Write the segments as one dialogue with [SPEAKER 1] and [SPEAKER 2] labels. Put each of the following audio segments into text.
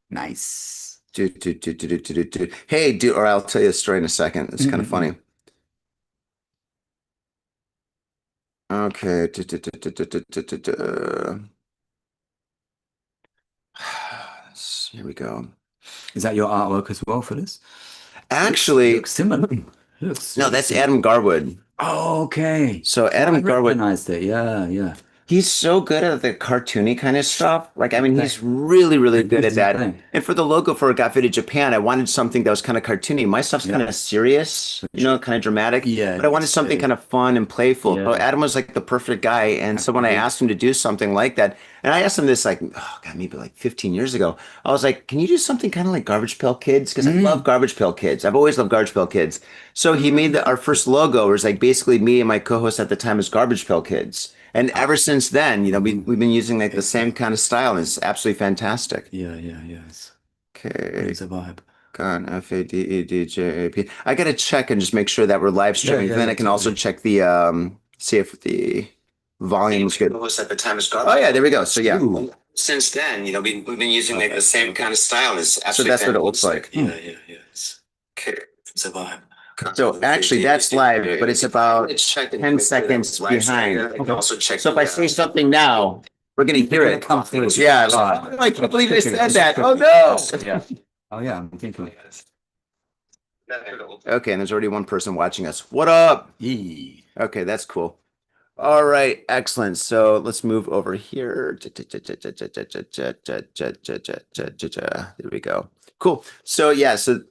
[SPEAKER 1] Nice.
[SPEAKER 2] Hey, dude, or I'll tell you a story in a second. It's kind of
[SPEAKER 1] Mm-mm-mm.
[SPEAKER 2] funny. Okay. Here we go.
[SPEAKER 1] Is that your artwork as well for this? Looks
[SPEAKER 2] Actually,
[SPEAKER 1] similar. Looks
[SPEAKER 2] no,
[SPEAKER 1] really
[SPEAKER 2] that's
[SPEAKER 1] similar.
[SPEAKER 2] Adam Garwood.
[SPEAKER 1] Oh, okay.
[SPEAKER 2] So
[SPEAKER 1] Oh, I
[SPEAKER 2] Adam Garwood,
[SPEAKER 1] recognized it. Yeah, yeah.
[SPEAKER 2] he's so good at the cartoony kind of stuff. Like, I mean, he's
[SPEAKER 1] Same.
[SPEAKER 2] really, really good at that.
[SPEAKER 1] Same.
[SPEAKER 2] And for the logo for Got Faded Japan, I wanted something that was kind of cartoony. My stuff's kind
[SPEAKER 1] Yeah.
[SPEAKER 2] of serious, kind of dramatic,
[SPEAKER 1] Yeah,
[SPEAKER 2] but I wanted
[SPEAKER 1] it's
[SPEAKER 2] something kind
[SPEAKER 1] very,
[SPEAKER 2] of fun and playful. So
[SPEAKER 1] yeah.
[SPEAKER 2] Adam was like the perfect guy. And so when I
[SPEAKER 1] Agreed.
[SPEAKER 2] asked him to do something like that, and I asked him this like, oh God, maybe like 15 years ago, I was like, can you do something kind of like Garbage Pail Kids? Because I love
[SPEAKER 1] Mm.
[SPEAKER 2] Garbage Pail Kids. I've always loved Garbage Pail Kids. So he made our first logo, was like basically me and my co-host at the time as Garbage Pail Kids. And ever
[SPEAKER 1] Ah,
[SPEAKER 2] since then,
[SPEAKER 1] mhm.
[SPEAKER 2] we've been using like the
[SPEAKER 1] It's
[SPEAKER 2] same kind of style, and it's absolutely fantastic.
[SPEAKER 1] yeah, yeah, yeah.
[SPEAKER 2] Okay,
[SPEAKER 1] It's a vibe.
[SPEAKER 2] Gon FADEDJAP. I gotta check and just make sure that we're live
[SPEAKER 1] Yeah,
[SPEAKER 2] streaming.
[SPEAKER 1] yeah,
[SPEAKER 2] Then I
[SPEAKER 1] yeah,
[SPEAKER 2] can also
[SPEAKER 1] totally.
[SPEAKER 2] check the see if the volume is good. At the time is garbage. Oh yeah, there we go. So yeah.
[SPEAKER 1] Ooh.
[SPEAKER 2] Since then, we've been using like the
[SPEAKER 1] Perfect.
[SPEAKER 2] same kind of style, and it's so that's what it looks like.
[SPEAKER 1] Hmm.
[SPEAKER 2] Yeah, yeah, yeah. Okay. It's a vibe. So actually, that's live, but it's about 10 seconds behind.
[SPEAKER 1] Okay.
[SPEAKER 2] So if I say something now, we're gonna
[SPEAKER 1] They're
[SPEAKER 2] hear
[SPEAKER 1] gonna
[SPEAKER 2] it.
[SPEAKER 1] come through.
[SPEAKER 2] Yeah,
[SPEAKER 1] All
[SPEAKER 2] like,
[SPEAKER 1] right.
[SPEAKER 2] oh, I can't believe I
[SPEAKER 1] Tricky.
[SPEAKER 2] said
[SPEAKER 1] This is
[SPEAKER 2] that. Oh
[SPEAKER 1] tricky.
[SPEAKER 2] no.
[SPEAKER 1] Yeah. Oh yeah, I'm thinking.
[SPEAKER 2] Okay, and there's already one person watching us. What up?
[SPEAKER 1] Yee.
[SPEAKER 2] Okay, that's cool. All right, excellent. So let's move over here. There we go. Cool. So yeah, so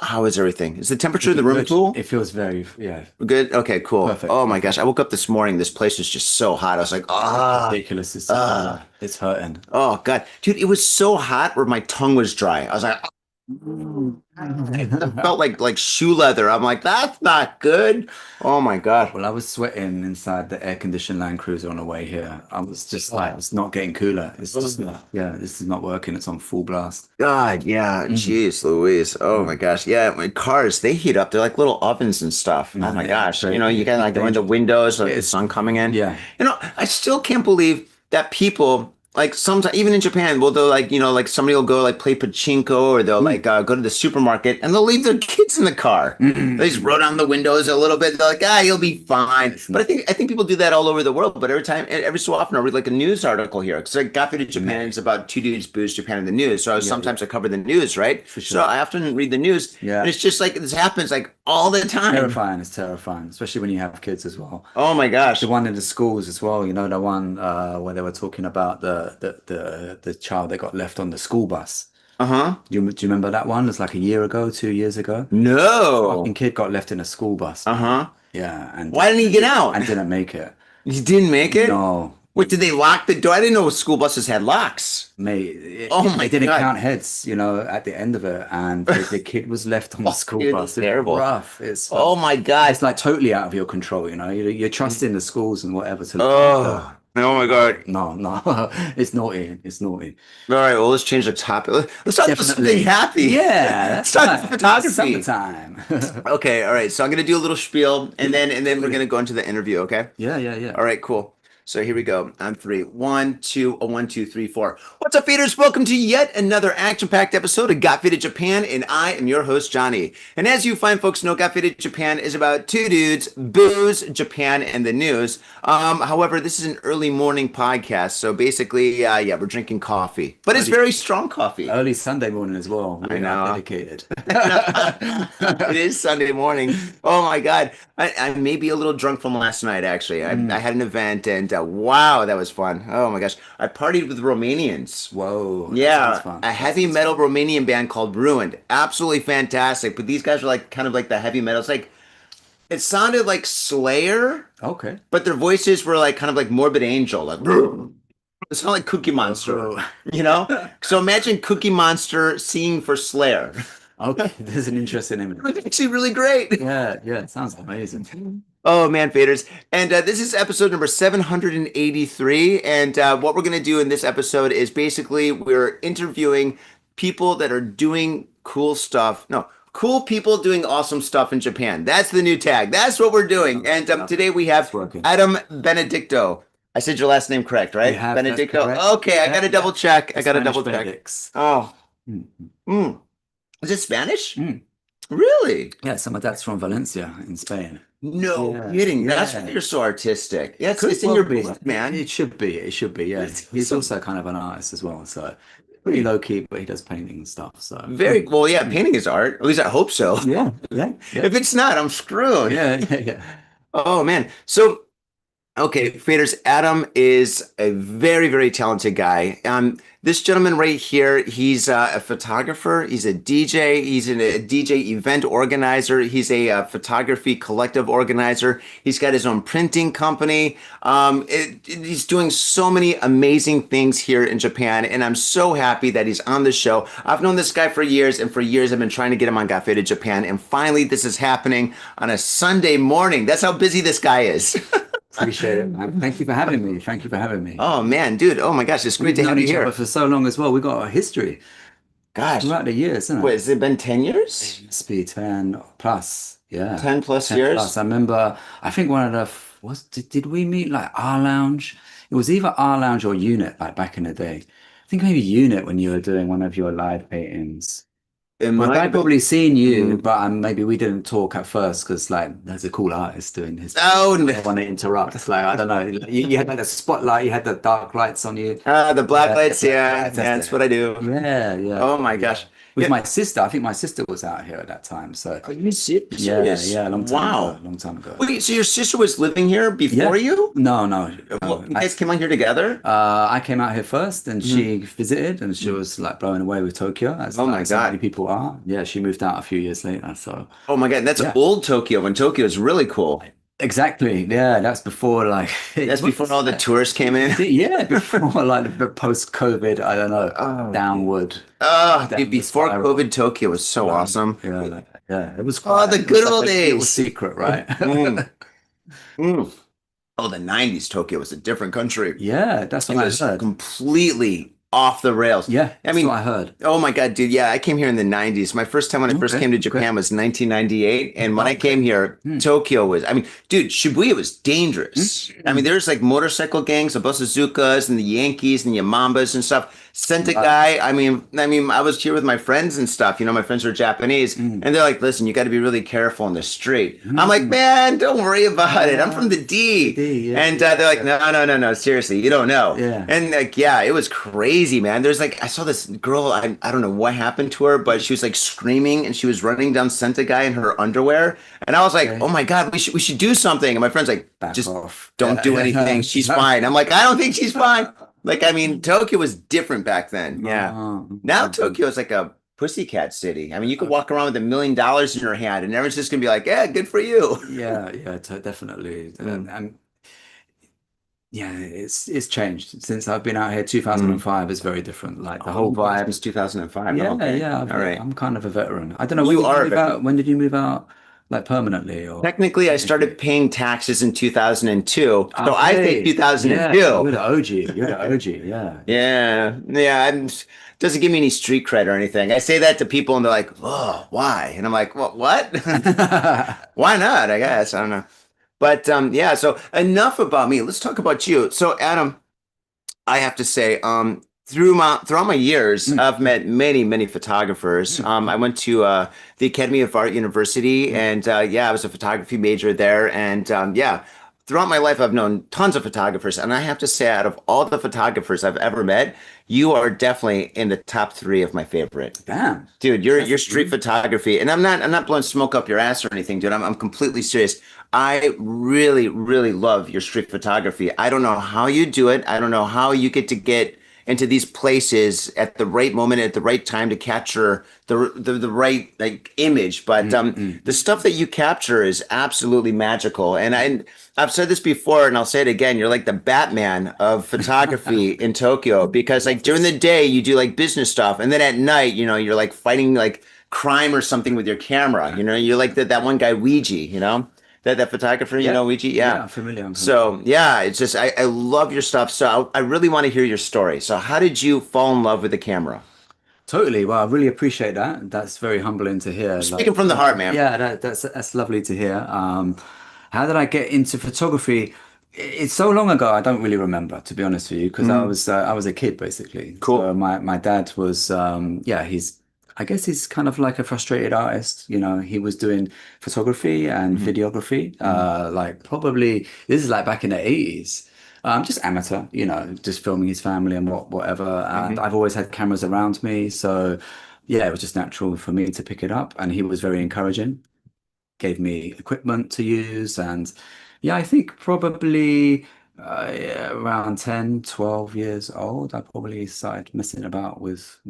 [SPEAKER 2] how is everything? Is the temperature of the
[SPEAKER 1] Looking
[SPEAKER 2] room
[SPEAKER 1] good.
[SPEAKER 2] cool?
[SPEAKER 1] It feels very, yeah,
[SPEAKER 2] We're good? Okay, cool.
[SPEAKER 1] perfect,
[SPEAKER 2] Oh my gosh,
[SPEAKER 1] perfect.
[SPEAKER 2] I woke up this morning. This place was just so hot. I was like,
[SPEAKER 1] Ridiculous.
[SPEAKER 2] ah.
[SPEAKER 1] It's hurting.
[SPEAKER 2] Oh God. Dude, it was so hot where my tongue was dry. I was like, it felt like shoe leather. I'm like, that's not good. Oh my God.
[SPEAKER 1] Well, I was sweating inside the air-conditioned Land Cruiser on the way here. I was just like, it's not getting cooler. It's just not, yeah, this is not working. It's on full blast.
[SPEAKER 2] God, yeah.
[SPEAKER 1] Mhm.
[SPEAKER 2] Jeez, Louise. Oh my
[SPEAKER 1] Mm.
[SPEAKER 2] gosh. Yeah, my cars, they heat up. They're like little ovens and stuff. Oh
[SPEAKER 1] No,
[SPEAKER 2] my
[SPEAKER 1] yeah,
[SPEAKER 2] gosh.
[SPEAKER 1] very
[SPEAKER 2] You got like go in the
[SPEAKER 1] dangerous.
[SPEAKER 2] windows, like the
[SPEAKER 1] It's,
[SPEAKER 2] sun coming in.
[SPEAKER 1] yeah,
[SPEAKER 2] I still can't believe that people like sometimes even in Japan, well, they'll like, like somebody will go like play pachinko or they'll
[SPEAKER 1] mm.
[SPEAKER 2] like go to the supermarket and they'll leave their kids in the car. They just roll
[SPEAKER 1] Mm.
[SPEAKER 2] down the windows a little bit. They're like, you'll be fine.
[SPEAKER 1] It's
[SPEAKER 2] But
[SPEAKER 1] not.
[SPEAKER 2] I think people do that all over the world. But every so often, I read like a news article here because I got to Japan.
[SPEAKER 1] Mate.
[SPEAKER 2] It's about two dudes booze Japan in the news. So
[SPEAKER 1] Yeah, yeah,
[SPEAKER 2] sometimes I cover the news, right?
[SPEAKER 1] for
[SPEAKER 2] So
[SPEAKER 1] sure.
[SPEAKER 2] I often read the news, and
[SPEAKER 1] Yeah.
[SPEAKER 2] it's just like this happens like all the time.
[SPEAKER 1] Terrifying. It's terrifying, especially when you have kids as well.
[SPEAKER 2] Oh my
[SPEAKER 1] The
[SPEAKER 2] gosh.
[SPEAKER 1] one in the schools as well, the one where they were talking about the child that got left on the school bus.
[SPEAKER 2] Uh-huh.
[SPEAKER 1] Do you remember that one? It's like a year ago, 2 years ago. Fucking
[SPEAKER 2] No.
[SPEAKER 1] kid got left in a school bus, man.
[SPEAKER 2] Uh-huh.
[SPEAKER 1] Yeah,
[SPEAKER 2] Why didn't he get out?
[SPEAKER 1] and didn't make it.
[SPEAKER 2] He didn't make it?
[SPEAKER 1] No,
[SPEAKER 2] What, did they lock the door? I didn't know school buses had locks.
[SPEAKER 1] mate,
[SPEAKER 2] Oh
[SPEAKER 1] they
[SPEAKER 2] my
[SPEAKER 1] didn't
[SPEAKER 2] God.
[SPEAKER 1] count heads, at the end of it, and the kid was left on the
[SPEAKER 2] Oh,
[SPEAKER 1] school
[SPEAKER 2] dude, that's
[SPEAKER 1] bus. It's
[SPEAKER 2] terrible.
[SPEAKER 1] rough.
[SPEAKER 2] Oh my God.
[SPEAKER 1] It's like totally out of your control. You're trusting the schools and whatever to look after.
[SPEAKER 2] Oh my
[SPEAKER 1] No,
[SPEAKER 2] God.
[SPEAKER 1] no, no. It's naughty. It's naughty.
[SPEAKER 2] All right, well, let's change the topic. Let's talk about something
[SPEAKER 1] Definitely.
[SPEAKER 2] happy.
[SPEAKER 1] Yeah,
[SPEAKER 2] Let's
[SPEAKER 1] that's
[SPEAKER 2] talk
[SPEAKER 1] right.
[SPEAKER 2] about photography.
[SPEAKER 1] Summertime.
[SPEAKER 2] Okay, all right. So I'm gonna do a little spiel and then we're
[SPEAKER 1] Totally.
[SPEAKER 2] gonna go into the interview, okay?
[SPEAKER 1] Yeah, yeah, yeah.
[SPEAKER 2] All right, cool. So here we go. On three. One, two, a one, two, three, four. What's up, feeders? Welcome to yet another action-packed episode of Got Faded Japan, and I am your host, Johnny. And as you fine folks know, Got Faded Japan is about two dudes, booze, Japan, and the news. However, this is an early morning podcast, so basically, yeah, we're drinking coffee, but it's
[SPEAKER 1] Early,
[SPEAKER 2] very strong coffee.
[SPEAKER 1] early Sunday morning as well.
[SPEAKER 2] I
[SPEAKER 1] We are
[SPEAKER 2] know.
[SPEAKER 1] dedicated.
[SPEAKER 2] It is Sunday morning. Oh my God. I may be a little drunk from last night, actually. I
[SPEAKER 1] Mm.
[SPEAKER 2] had an event and wow, that was fun. Oh my gosh. I partied with Romanians.
[SPEAKER 1] Whoa, that sounds
[SPEAKER 2] Yeah,
[SPEAKER 1] fun.
[SPEAKER 2] a
[SPEAKER 1] That
[SPEAKER 2] heavy
[SPEAKER 1] sounds
[SPEAKER 2] metal
[SPEAKER 1] fun.
[SPEAKER 2] Romanian band called Ruined. Absolutely fantastic. But these guys are like kind of like the heavy metal. It's like it sounded like Slayer,
[SPEAKER 1] Okay.
[SPEAKER 2] but their voices were like kind of like Morbid Angel. Like it sounded like Cookie Monster,
[SPEAKER 1] Whoa.
[SPEAKER 2] you know? So imagine Cookie Monster singing for Slayer.
[SPEAKER 1] Okay, there's an interesting
[SPEAKER 2] It
[SPEAKER 1] image.
[SPEAKER 2] was actually really great.
[SPEAKER 1] Yeah, yeah, it sounds amazing.
[SPEAKER 2] Oh man, faders. And this is episode number 783. And what we're going to do in this episode is basically we're interviewing people that are doing cool stuff. No, cool people doing awesome stuff in Japan. That's the new tag. That's what we're doing. And
[SPEAKER 1] Love it.
[SPEAKER 2] today we
[SPEAKER 1] It's
[SPEAKER 2] have
[SPEAKER 1] working.
[SPEAKER 2] Adam Benedicto. I said your last name correct,
[SPEAKER 1] You
[SPEAKER 2] right?
[SPEAKER 1] have, that's
[SPEAKER 2] Benedicto.
[SPEAKER 1] correct.
[SPEAKER 2] Okay, I
[SPEAKER 1] Yeah,
[SPEAKER 2] gotta
[SPEAKER 1] yeah.
[SPEAKER 2] double check. I
[SPEAKER 1] The
[SPEAKER 2] gotta
[SPEAKER 1] Spanish
[SPEAKER 2] double check.
[SPEAKER 1] Benedicts.
[SPEAKER 2] Oh,
[SPEAKER 1] Mm,
[SPEAKER 2] mm. Is it Spanish?
[SPEAKER 1] mm.
[SPEAKER 2] Really?
[SPEAKER 1] Yeah, some of that's from Valencia in Spain.
[SPEAKER 2] No
[SPEAKER 1] Yeah,
[SPEAKER 2] kidding. That's why
[SPEAKER 1] yeah.
[SPEAKER 2] you're so artistic. Yeah,
[SPEAKER 1] Could
[SPEAKER 2] it's in
[SPEAKER 1] well
[SPEAKER 2] your
[SPEAKER 1] be.
[SPEAKER 2] blood, man.
[SPEAKER 1] It should be. It should be. Yeah.
[SPEAKER 2] That's
[SPEAKER 1] He's
[SPEAKER 2] so
[SPEAKER 1] also kind of an artist as well. So pretty low key, but he does painting and stuff. So
[SPEAKER 2] very well. Yeah, painting is art. At least I hope so.
[SPEAKER 1] yeah, yeah, yeah,
[SPEAKER 2] If it's not, I'm screwed.
[SPEAKER 1] yeah, yeah, yeah.
[SPEAKER 2] Oh man. So okay, faders, Adam is a very, very talented guy. This gentleman right here, he's a photographer, he's a DJ, he's a DJ event organizer, he's a, photography collective organizer. He's got his own printing company. He's doing so many amazing things here in Japan, and I'm so happy that he's on the show. I've known this guy for years, and for years I've been trying to get him on Got Faded Japan, and finally this is happening on a Sunday morning. That's how busy this guy is.
[SPEAKER 1] Appreciate it, man. Thank you for having me. Thank you for having me.
[SPEAKER 2] Oh man, dude. Oh my gosh, it's great
[SPEAKER 1] We've
[SPEAKER 2] to have
[SPEAKER 1] known
[SPEAKER 2] you
[SPEAKER 1] each other
[SPEAKER 2] here.
[SPEAKER 1] for so long as well. We've got a history
[SPEAKER 2] Gosh,
[SPEAKER 1] throughout the years, isn't
[SPEAKER 2] what
[SPEAKER 1] it?
[SPEAKER 2] has it been 10 years?
[SPEAKER 1] Must be 10 plus. Yeah.
[SPEAKER 2] 10 plus
[SPEAKER 1] 10 plus.
[SPEAKER 2] years?
[SPEAKER 1] I remember, I think one of the, did we meet like R Lounge? It was either R Lounge or Unit, like back in the day. I think maybe Unit when you were doing one of your live paintings.
[SPEAKER 2] It
[SPEAKER 1] Well,
[SPEAKER 2] might
[SPEAKER 1] I'd
[SPEAKER 2] have been.
[SPEAKER 1] probably seen you,
[SPEAKER 2] Mm.
[SPEAKER 1] but maybe we didn't talk at first because like there's a cool artist doing his.
[SPEAKER 2] Oh,
[SPEAKER 1] I
[SPEAKER 2] no.
[SPEAKER 1] don't want to interrupt. It's like I don't know. You had like the spotlight, you had the dark lights on you.
[SPEAKER 2] The black
[SPEAKER 1] The
[SPEAKER 2] lights,
[SPEAKER 1] black
[SPEAKER 2] yeah.
[SPEAKER 1] lights,
[SPEAKER 2] Yeah,
[SPEAKER 1] that's
[SPEAKER 2] that's
[SPEAKER 1] it.
[SPEAKER 2] what I do.
[SPEAKER 1] Yeah, yeah,
[SPEAKER 2] Oh my
[SPEAKER 1] yeah.
[SPEAKER 2] gosh.
[SPEAKER 1] With
[SPEAKER 2] Yeah.
[SPEAKER 1] my sister, I think my sister was out here at that time. So
[SPEAKER 2] Are you
[SPEAKER 1] yeah,
[SPEAKER 2] serious?
[SPEAKER 1] yeah, a long time ago,
[SPEAKER 2] Wow.
[SPEAKER 1] long time ago.
[SPEAKER 2] Wait, so your sister was living here
[SPEAKER 1] Yeah.
[SPEAKER 2] before you?
[SPEAKER 1] No, no,
[SPEAKER 2] Well,
[SPEAKER 1] no.
[SPEAKER 2] you guys came on here together?
[SPEAKER 1] I came out here first and
[SPEAKER 2] Mhm.
[SPEAKER 1] she visited and she was like blown away with Tokyo as
[SPEAKER 2] Oh my
[SPEAKER 1] like so many
[SPEAKER 2] God.
[SPEAKER 1] people are. Yeah, she moved out a few years later. So
[SPEAKER 2] Oh my God, that's
[SPEAKER 1] yeah.
[SPEAKER 2] old Tokyo when Tokyo is really cool.
[SPEAKER 1] Exactly. Yeah, that's before like
[SPEAKER 2] That's
[SPEAKER 1] what
[SPEAKER 2] before
[SPEAKER 1] was
[SPEAKER 2] all the
[SPEAKER 1] that?
[SPEAKER 2] tourists came in.
[SPEAKER 1] Yeah, before like the post-COVID, I don't know,
[SPEAKER 2] Oh,
[SPEAKER 1] downward,
[SPEAKER 2] dude,
[SPEAKER 1] downward
[SPEAKER 2] before
[SPEAKER 1] spiral.
[SPEAKER 2] COVID, Tokyo was so
[SPEAKER 1] Right.
[SPEAKER 2] awesome.
[SPEAKER 1] Yeah, yeah. It was
[SPEAKER 2] Oh, the
[SPEAKER 1] quiet. It was
[SPEAKER 2] good
[SPEAKER 1] like
[SPEAKER 2] old
[SPEAKER 1] a little
[SPEAKER 2] days.
[SPEAKER 1] secret, right?
[SPEAKER 2] Mm, mm. Oh, the 90s, Tokyo was a different country.
[SPEAKER 1] Yeah, that's
[SPEAKER 2] It
[SPEAKER 1] what I
[SPEAKER 2] was
[SPEAKER 1] heard.
[SPEAKER 2] completely off the rails.
[SPEAKER 1] Yeah,
[SPEAKER 2] I
[SPEAKER 1] that's what
[SPEAKER 2] mean,
[SPEAKER 1] I heard.
[SPEAKER 2] oh my God, dude. Yeah, I came here in the 90s. My first time when I first
[SPEAKER 1] Okay,
[SPEAKER 2] came to
[SPEAKER 1] okay.
[SPEAKER 2] Japan was 1998. And when I
[SPEAKER 1] Okay.
[SPEAKER 2] came here,
[SPEAKER 1] Hmm.
[SPEAKER 2] Tokyo was, I mean, dude, Shibuya was dangerous. I mean,
[SPEAKER 1] Hmm.
[SPEAKER 2] there's like motorcycle gangs, the Bosazukas and the Yankees and the Yamambas and stuff. Sent a
[SPEAKER 1] Right.
[SPEAKER 2] guy. I mean, I was here with my friends and stuff. You know, my friends are Japanese,
[SPEAKER 1] Hmm.
[SPEAKER 2] and they're like, "Listen, you got to be really careful in the street." I'm like,
[SPEAKER 1] Hmm.
[SPEAKER 2] "Man, don't worry about it. I'm from the
[SPEAKER 1] Yeah,
[SPEAKER 2] D."
[SPEAKER 1] yeah,
[SPEAKER 2] And
[SPEAKER 1] yeah,
[SPEAKER 2] they're like,
[SPEAKER 1] yeah.
[SPEAKER 2] "No, no, no, no. Seriously, you don't know."
[SPEAKER 1] Yeah.
[SPEAKER 2] And like, yeah, it was crazy, man. There's like, I saw this girl. I don't know what happened to her, but she was like screaming and she was running down Guy in her underwear. And I was like,
[SPEAKER 1] Okay.
[SPEAKER 2] "Oh my God, we should do something." And my friend's like,
[SPEAKER 1] Back
[SPEAKER 2] "Just
[SPEAKER 1] off.
[SPEAKER 2] don't do anything. She's fine." I'm like, "I don't think she's fine." Like, I mean, Tokyo was different back then. Yeah. Now Tokyo is like a pussycat city. I mean, you could walk around with $1 million in your hand and everyone's just gonna be like, "Yeah, good for you."
[SPEAKER 1] Yeah, yeah, definitely.
[SPEAKER 2] Mm,
[SPEAKER 1] And yeah, it's changed since I've been out here.
[SPEAKER 2] mm.
[SPEAKER 1] 2005 is very different. Like the
[SPEAKER 2] Oh,
[SPEAKER 1] whole
[SPEAKER 2] you've been
[SPEAKER 1] vibe.
[SPEAKER 2] since 2005. Oh,
[SPEAKER 1] Yeah,
[SPEAKER 2] okay.
[SPEAKER 1] yeah.
[SPEAKER 2] All right.
[SPEAKER 1] I'm kind of a veteran. I don't know when
[SPEAKER 2] You
[SPEAKER 1] did you
[SPEAKER 2] are a
[SPEAKER 1] move
[SPEAKER 2] veteran.
[SPEAKER 1] out? When did you move out? Like permanently or
[SPEAKER 2] Technically, I
[SPEAKER 1] initially?
[SPEAKER 2] started paying taxes in 2002. So I say
[SPEAKER 1] Okay. Yeah, you're
[SPEAKER 2] 2002.
[SPEAKER 1] the OG. You're the OG. Yeah.
[SPEAKER 2] Yeah. Yeah. Doesn't give me any street cred or anything. I say that to people and they're like, "Oh, why?" And I'm like, "Well, what?" Why not? I guess. I don't know. But yeah, so enough about me. Let's talk about you. So Adam, I have to say, throughout my years,
[SPEAKER 1] Mm,
[SPEAKER 2] I've met many, many photographers.
[SPEAKER 1] mm,
[SPEAKER 2] I
[SPEAKER 1] mm,
[SPEAKER 2] went to the Academy of Art University,
[SPEAKER 1] mm.
[SPEAKER 2] and yeah, I was a photography major there. And yeah, throughout my life, I've known tons of photographers, and I have to say, out of all the photographers I've ever met, you are definitely in the top three of my favorite.
[SPEAKER 1] Damn.
[SPEAKER 2] Dude, your
[SPEAKER 1] That's
[SPEAKER 2] street photography, and I'm not blowing smoke up your ass or anything, dude. I'm completely serious. I really, really love your street photography. I don't know how you do it. I don't know how you get into these places at the right moment, at the right time to capture the right like image. But
[SPEAKER 1] mm, mm,
[SPEAKER 2] the stuff that you capture is absolutely magical. I've said this before, and I'll say it again. You're like the Batman of photography
[SPEAKER 1] mm.
[SPEAKER 2] in Tokyo because like during the day you do like business stuff, and then at night, you're like fighting like crime or something with your camera. You're like that one guy Ouija. That photographer.
[SPEAKER 1] Yeah.
[SPEAKER 2] Ouija.
[SPEAKER 1] Yeah,
[SPEAKER 2] Yeah.
[SPEAKER 1] I'm familiar. I'm familiar.
[SPEAKER 2] So yeah, it's just I love your stuff. So I really want to hear your story. So how did you fall in love with the camera?
[SPEAKER 1] Totally. Well, I really appreciate that. That's very humbling to hear.
[SPEAKER 2] Speaking from the heart, man.
[SPEAKER 1] Yeah, that's lovely to hear. How did I get into photography? It's so long ago, I don't really remember, to be honest with you, because
[SPEAKER 2] Mm,
[SPEAKER 1] I was a kid basically. So
[SPEAKER 2] cool.
[SPEAKER 1] my dad was yeah, he's I guess he's kind of like a frustrated artist. You know, he was doing photography and
[SPEAKER 2] Hmm.
[SPEAKER 1] videography,
[SPEAKER 2] Hmm.
[SPEAKER 1] like probably this is like back in the 80s. Just amateur, you know, just filming his family and whatever. And
[SPEAKER 2] Hmm.
[SPEAKER 1] I've always had cameras around me, so yeah, it was just natural for me to pick it up. And he was very encouraging, gave me equipment to use. And yeah, I think probably yeah, around 10, 12 years old, I probably started messing about with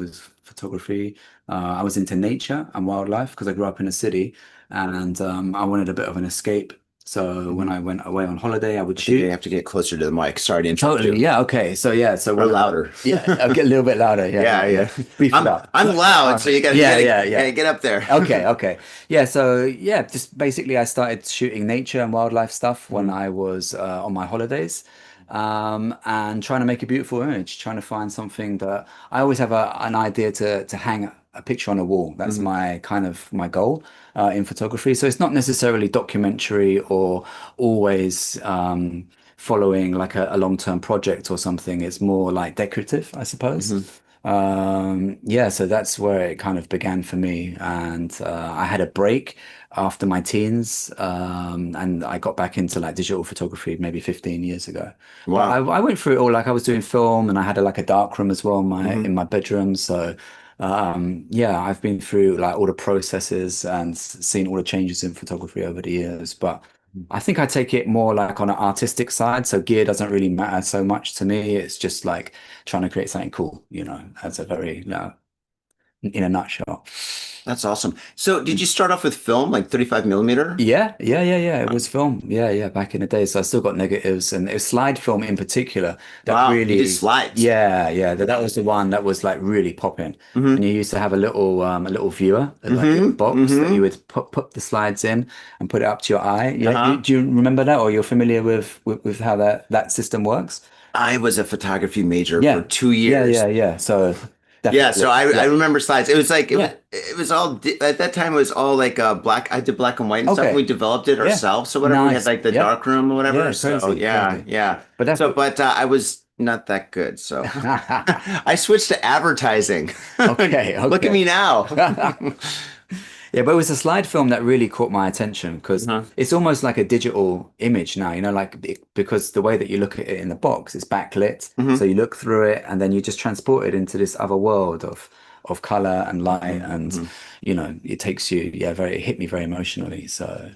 [SPEAKER 1] photography. I was into nature and wildlife because I grew up in a city, and I wanted a bit of an escape. So when
[SPEAKER 2] Hmm.
[SPEAKER 1] I went away on holiday, I would
[SPEAKER 2] I think I
[SPEAKER 1] shoot.
[SPEAKER 2] have to get closer to the mic. Sorry to interrupt
[SPEAKER 1] Totally.
[SPEAKER 2] you.
[SPEAKER 1] Yeah. Okay. So yeah. So
[SPEAKER 2] Or
[SPEAKER 1] one of the
[SPEAKER 2] louder.
[SPEAKER 1] yeah, I'll get a little bit louder. Yeah.
[SPEAKER 2] Yeah,
[SPEAKER 1] Yeah.
[SPEAKER 2] yeah.
[SPEAKER 1] Yeah. Beef it up.
[SPEAKER 2] I'm loud, so you
[SPEAKER 1] Yeah.
[SPEAKER 2] gotta
[SPEAKER 1] Yeah. Yeah.
[SPEAKER 2] get up there.
[SPEAKER 1] Okay, okay. Yeah, so yeah, just basically I started shooting nature and wildlife stuff when
[SPEAKER 2] Hmm.
[SPEAKER 1] I was on my holidays, and trying to make a beautiful image, trying to find something that I always have an idea to hang a picture on a wall. That's
[SPEAKER 2] Hmm.
[SPEAKER 1] my kind of my goal in photography. So it's not necessarily documentary or always following like a long-term project or something. It's more like decorative, I suppose.
[SPEAKER 2] Hmm.
[SPEAKER 1] Yeah, so that's where it kind of began for me. And I had a break after my teens, and I got back into like digital photography maybe 15 years ago. But
[SPEAKER 2] Wow.
[SPEAKER 1] I went through it all. Like I was doing film, and I had like a dark room as well
[SPEAKER 2] Hmm.
[SPEAKER 1] in my bedroom. So yeah, I've been through like all the processes and seen all the changes in photography over the years. But I think I take it more like on an artistic side. So gear doesn't really matter so much to me. It's just like trying to create something cool, you know, as a very, in a nutshell.
[SPEAKER 2] That's awesome. So did you start off with film, like 35 millimeter?
[SPEAKER 1] Yeah, yeah, yeah, yeah. It was film. Yeah, yeah, back in the day. So I still got negatives, and it was slide film in particular that
[SPEAKER 2] Wow, you did
[SPEAKER 1] really,
[SPEAKER 2] slides.
[SPEAKER 1] yeah, yeah, that was the one that was like really popping. And
[SPEAKER 2] Hmm.
[SPEAKER 1] you used to have a little viewer, like a little
[SPEAKER 2] Hmm.
[SPEAKER 1] box that you
[SPEAKER 2] Hmm.
[SPEAKER 1] would put the slides in and put it up to your eye. Yeah,
[SPEAKER 2] Uh-huh.
[SPEAKER 1] do you remember that, or you're familiar with how that system works?
[SPEAKER 2] I was a photography major for
[SPEAKER 1] Yeah,
[SPEAKER 2] 2 years.
[SPEAKER 1] yeah. So
[SPEAKER 2] Yeah, so
[SPEAKER 1] definitely,
[SPEAKER 2] I
[SPEAKER 1] yeah,
[SPEAKER 2] remember slides. It was like
[SPEAKER 1] yeah.
[SPEAKER 2] it was all at that time it was all like black. I did black and white and stuff, and we
[SPEAKER 1] Okay,
[SPEAKER 2] developed it
[SPEAKER 1] yeah,
[SPEAKER 2] ourselves. So whatever we had
[SPEAKER 1] nice.
[SPEAKER 2] like the
[SPEAKER 1] Yeah,
[SPEAKER 2] dark room or whatever.
[SPEAKER 1] yeah,
[SPEAKER 2] So
[SPEAKER 1] crazy,
[SPEAKER 2] yeah,
[SPEAKER 1] crazy.
[SPEAKER 2] yeah.
[SPEAKER 1] But that's
[SPEAKER 2] So
[SPEAKER 1] what.
[SPEAKER 2] but I was not that good. So I switched to advertising.
[SPEAKER 1] Okay,
[SPEAKER 2] Look at
[SPEAKER 1] okay.
[SPEAKER 2] me now.
[SPEAKER 1] Yeah, but it was a slide film that really caught my attention because
[SPEAKER 2] Uh-huh.
[SPEAKER 1] it's almost like a digital image now, you know, like because the way that you look at it in the box is backlit. So
[SPEAKER 2] Hmm.
[SPEAKER 1] you look through it and then you just transport it into this other world of color and light, and
[SPEAKER 2] Hmm.
[SPEAKER 1] you know, it takes you, yeah, very, it hit me very emotionally. So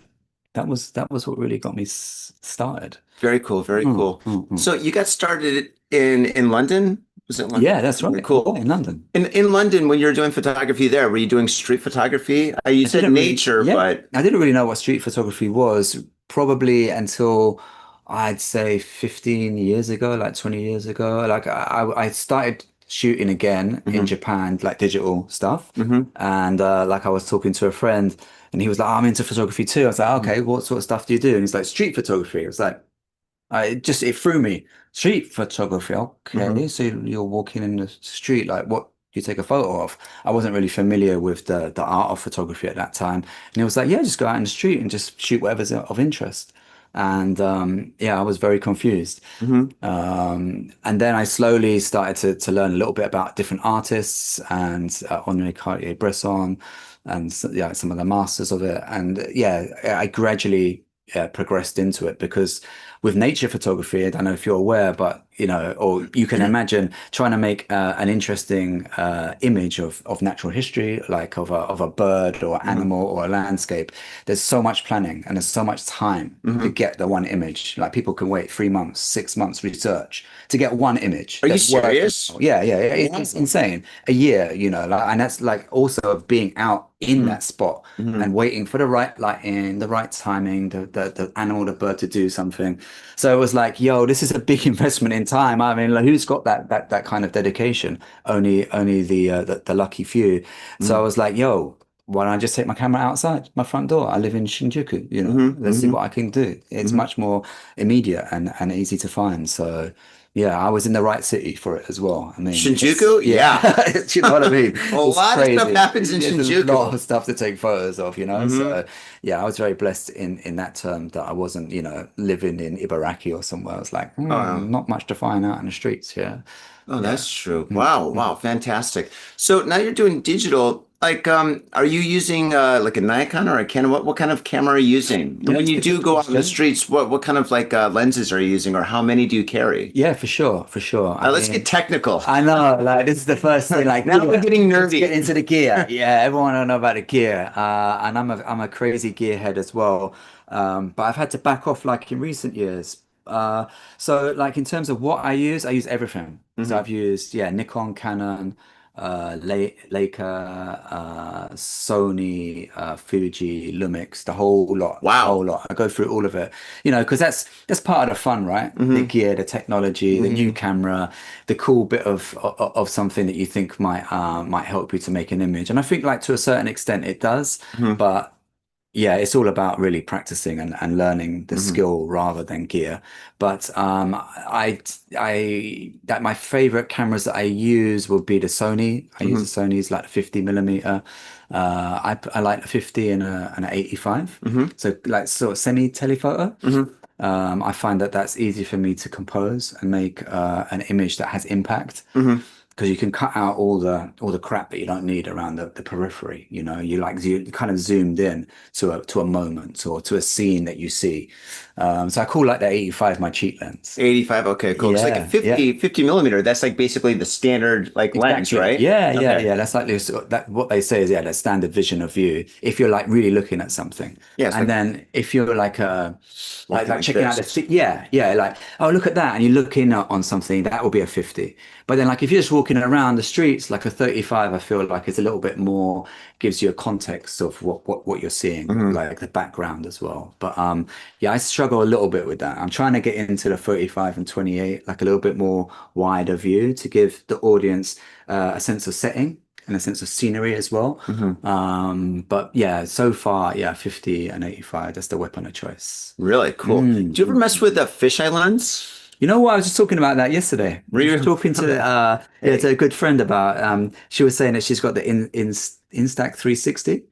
[SPEAKER 1] that was what really got me started.
[SPEAKER 2] Very cool, very
[SPEAKER 1] Mm,
[SPEAKER 2] cool.
[SPEAKER 1] mm, mm.
[SPEAKER 2] So you got started in London? Was it London?
[SPEAKER 1] Yeah, that's
[SPEAKER 2] Very
[SPEAKER 1] right.
[SPEAKER 2] cool.
[SPEAKER 1] Yeah, in London.
[SPEAKER 2] In London, when you were doing photography there, were you doing street photography? You
[SPEAKER 1] I
[SPEAKER 2] said
[SPEAKER 1] didn't really,
[SPEAKER 2] nature,
[SPEAKER 1] yeah,
[SPEAKER 2] but
[SPEAKER 1] I didn't really know what street photography was probably until I'd say 15 years ago, like 20 years ago. Like I started shooting again in
[SPEAKER 2] hmm.
[SPEAKER 1] Japan, like digital stuff.
[SPEAKER 2] Hmm.
[SPEAKER 1] And like I was talking to a friend and he was like, "Oh, I'm into photography too." I was like,
[SPEAKER 2] Hmm.
[SPEAKER 1] "Okay, what sort of stuff do you do?" And he's like, "Street photography." I was like, it threw me. Street photography,
[SPEAKER 2] Hmm.
[SPEAKER 1] okay. So you're walking in the street, like what do you take a photo of? I wasn't really familiar with the art of photography at that time. And it was like, yeah, just go out in the street and just shoot whatever's of interest. And yeah, I was very confused.
[SPEAKER 2] Hmm.
[SPEAKER 1] And then I slowly started to learn a little bit about different artists and Henri Cartier-Bresson and yeah, some of the masters of it. And yeah, I gradually progressed into it because with nature photography, I don't know if you're aware, but you know, or you can imagine trying to make an interesting image of natural history, like of a bird or
[SPEAKER 2] Hmm.
[SPEAKER 1] animal or a landscape. There's so much planning and there's so much time to
[SPEAKER 2] Hmm.
[SPEAKER 1] get the one image. Like people can wait 3 months, 6 months research to get one image
[SPEAKER 2] Are you
[SPEAKER 1] that's working.
[SPEAKER 2] serious?
[SPEAKER 1] Yeah, yeah, yeah.
[SPEAKER 2] Wow.
[SPEAKER 1] It's insane. A year, you know, like, and that's like also of being out in
[SPEAKER 2] Hmm.
[SPEAKER 1] that spot
[SPEAKER 2] Hmm.
[SPEAKER 1] and waiting for the right lighting, the right timing, the animal, the bird to do something. So it was like, yo, this is a big investment in time. I mean, like, who's got that kind of dedication? Only the lucky few. So I
[SPEAKER 2] Hmm.
[SPEAKER 1] was like, yo, why don't I just take my camera outside my front door? I live in Shinjuku, you know.
[SPEAKER 2] Hmm.
[SPEAKER 1] Let's see
[SPEAKER 2] Hmm.
[SPEAKER 1] what I can do. It's
[SPEAKER 2] Hmm.
[SPEAKER 1] much more immediate and easy to find. So Yeah, I was in the right city for it as well. I mean, it's
[SPEAKER 2] Shinjuku?
[SPEAKER 1] yeah,
[SPEAKER 2] Yeah.
[SPEAKER 1] you know what I mean?
[SPEAKER 2] A
[SPEAKER 1] It's
[SPEAKER 2] lot of stuff
[SPEAKER 1] crazy.
[SPEAKER 2] happens in
[SPEAKER 1] There's a lot
[SPEAKER 2] Shinjuku.
[SPEAKER 1] of stuff to take photos of, you know.
[SPEAKER 2] Hmm.
[SPEAKER 1] So yeah, I was very blessed in that term that I wasn't, you know, living in Ibaraki or somewhere. I was like,
[SPEAKER 2] Oh,
[SPEAKER 1] not much to find out in the streets. Yeah,
[SPEAKER 2] oh,
[SPEAKER 1] yeah.
[SPEAKER 2] that's true.
[SPEAKER 1] Mm,
[SPEAKER 2] Wow,
[SPEAKER 1] mm.
[SPEAKER 2] wow, fantastic. So now you're doing digital. Like, are you using like a Nikon or a Canon? What kind of camera are you using? And
[SPEAKER 1] Yeah,
[SPEAKER 2] when
[SPEAKER 1] it's
[SPEAKER 2] you
[SPEAKER 1] a
[SPEAKER 2] do
[SPEAKER 1] good
[SPEAKER 2] go out in the
[SPEAKER 1] question.
[SPEAKER 2] streets, what kind of like lenses are you using, or how many do you carry?
[SPEAKER 1] Yeah, for sure, for sure. I
[SPEAKER 2] Let's get
[SPEAKER 1] mean,
[SPEAKER 2] technical.
[SPEAKER 1] I know, like this is the first thing, like
[SPEAKER 2] Now we're
[SPEAKER 1] gear.
[SPEAKER 2] getting
[SPEAKER 1] Let's get
[SPEAKER 2] nerdy.
[SPEAKER 1] into the gear. Yeah, everyone will know about the gear. And I'm a crazy gearhead as well. But I've had to back off like in recent years. So like in terms of what I use everything. So
[SPEAKER 2] Hmm.
[SPEAKER 1] I've used Nikon, Canon, Leica, Sony, Fuji, Lumix, the whole lot, the whole
[SPEAKER 2] Wow.
[SPEAKER 1] lot. I go through all of it, you know, because that's part of the fun, right? The
[SPEAKER 2] Hmm.
[SPEAKER 1] gear, the technology, the new
[SPEAKER 2] Hmm.
[SPEAKER 1] camera, the cool bit of something that you think might help you to make an image. And I think like to a certain extent it does,
[SPEAKER 2] Hmm.
[SPEAKER 1] but yeah, it's all about really practicing and learning the
[SPEAKER 2] Hmm.
[SPEAKER 1] skill rather than gear. But I that my favorite cameras that I use would be the Sony. I use the
[SPEAKER 2] Hmm.
[SPEAKER 1] Sony's like 50 millimeter. I like a 50 and an 85.
[SPEAKER 2] Hmm.
[SPEAKER 1] So like sort of semi telephoto.
[SPEAKER 2] Hmm.
[SPEAKER 1] I find that that's easy for me to compose and make an image that has impact
[SPEAKER 2] Hmm.
[SPEAKER 1] because you can cut out all the crap that you don't need around the periphery. You know, you kind of zoomed in to a moment or to a scene that you see. So I call like the 85 my cheat lens.
[SPEAKER 2] 85. Okay, cool. It's like a
[SPEAKER 1] Yeah, yeah.
[SPEAKER 2] 50 millimeter. That's like basically the standard like lens,
[SPEAKER 1] Exactly.
[SPEAKER 2] right?
[SPEAKER 1] Yeah, yeah,
[SPEAKER 2] Okay.
[SPEAKER 1] yeah. That's like this, that what they say is the standard vision of view. If you're like really looking at something,
[SPEAKER 2] Yeah, it's
[SPEAKER 1] and
[SPEAKER 2] like
[SPEAKER 1] then if you're like
[SPEAKER 2] walking
[SPEAKER 1] like
[SPEAKER 2] like
[SPEAKER 1] checking out
[SPEAKER 2] this.
[SPEAKER 1] yeah, yeah, like oh look at that, and you look in on something that will be a 50. But then like if you're just walking around the streets, like a 35, I feel like it's a little bit more gives you a context of what you're seeing,
[SPEAKER 2] Hmm.
[SPEAKER 1] like the background as well. But yeah, I struggle a little bit with that. I'm trying to get into the 35 and 28, like a little bit more wider view to give the audience a sense of setting and a sense of scenery as well.
[SPEAKER 2] Hmm.
[SPEAKER 1] But yeah, so far, yeah, 50 and 85, that's the weapon of choice.
[SPEAKER 2] Really cool. Do you ever mess with a fisheye lens?
[SPEAKER 1] You know what? I was just talking about that yesterday. I
[SPEAKER 2] Were
[SPEAKER 1] was just
[SPEAKER 2] you?
[SPEAKER 1] talking to yeah, to
[SPEAKER 2] Hey.
[SPEAKER 1] a good friend about she was saying that she's got the Instax 360,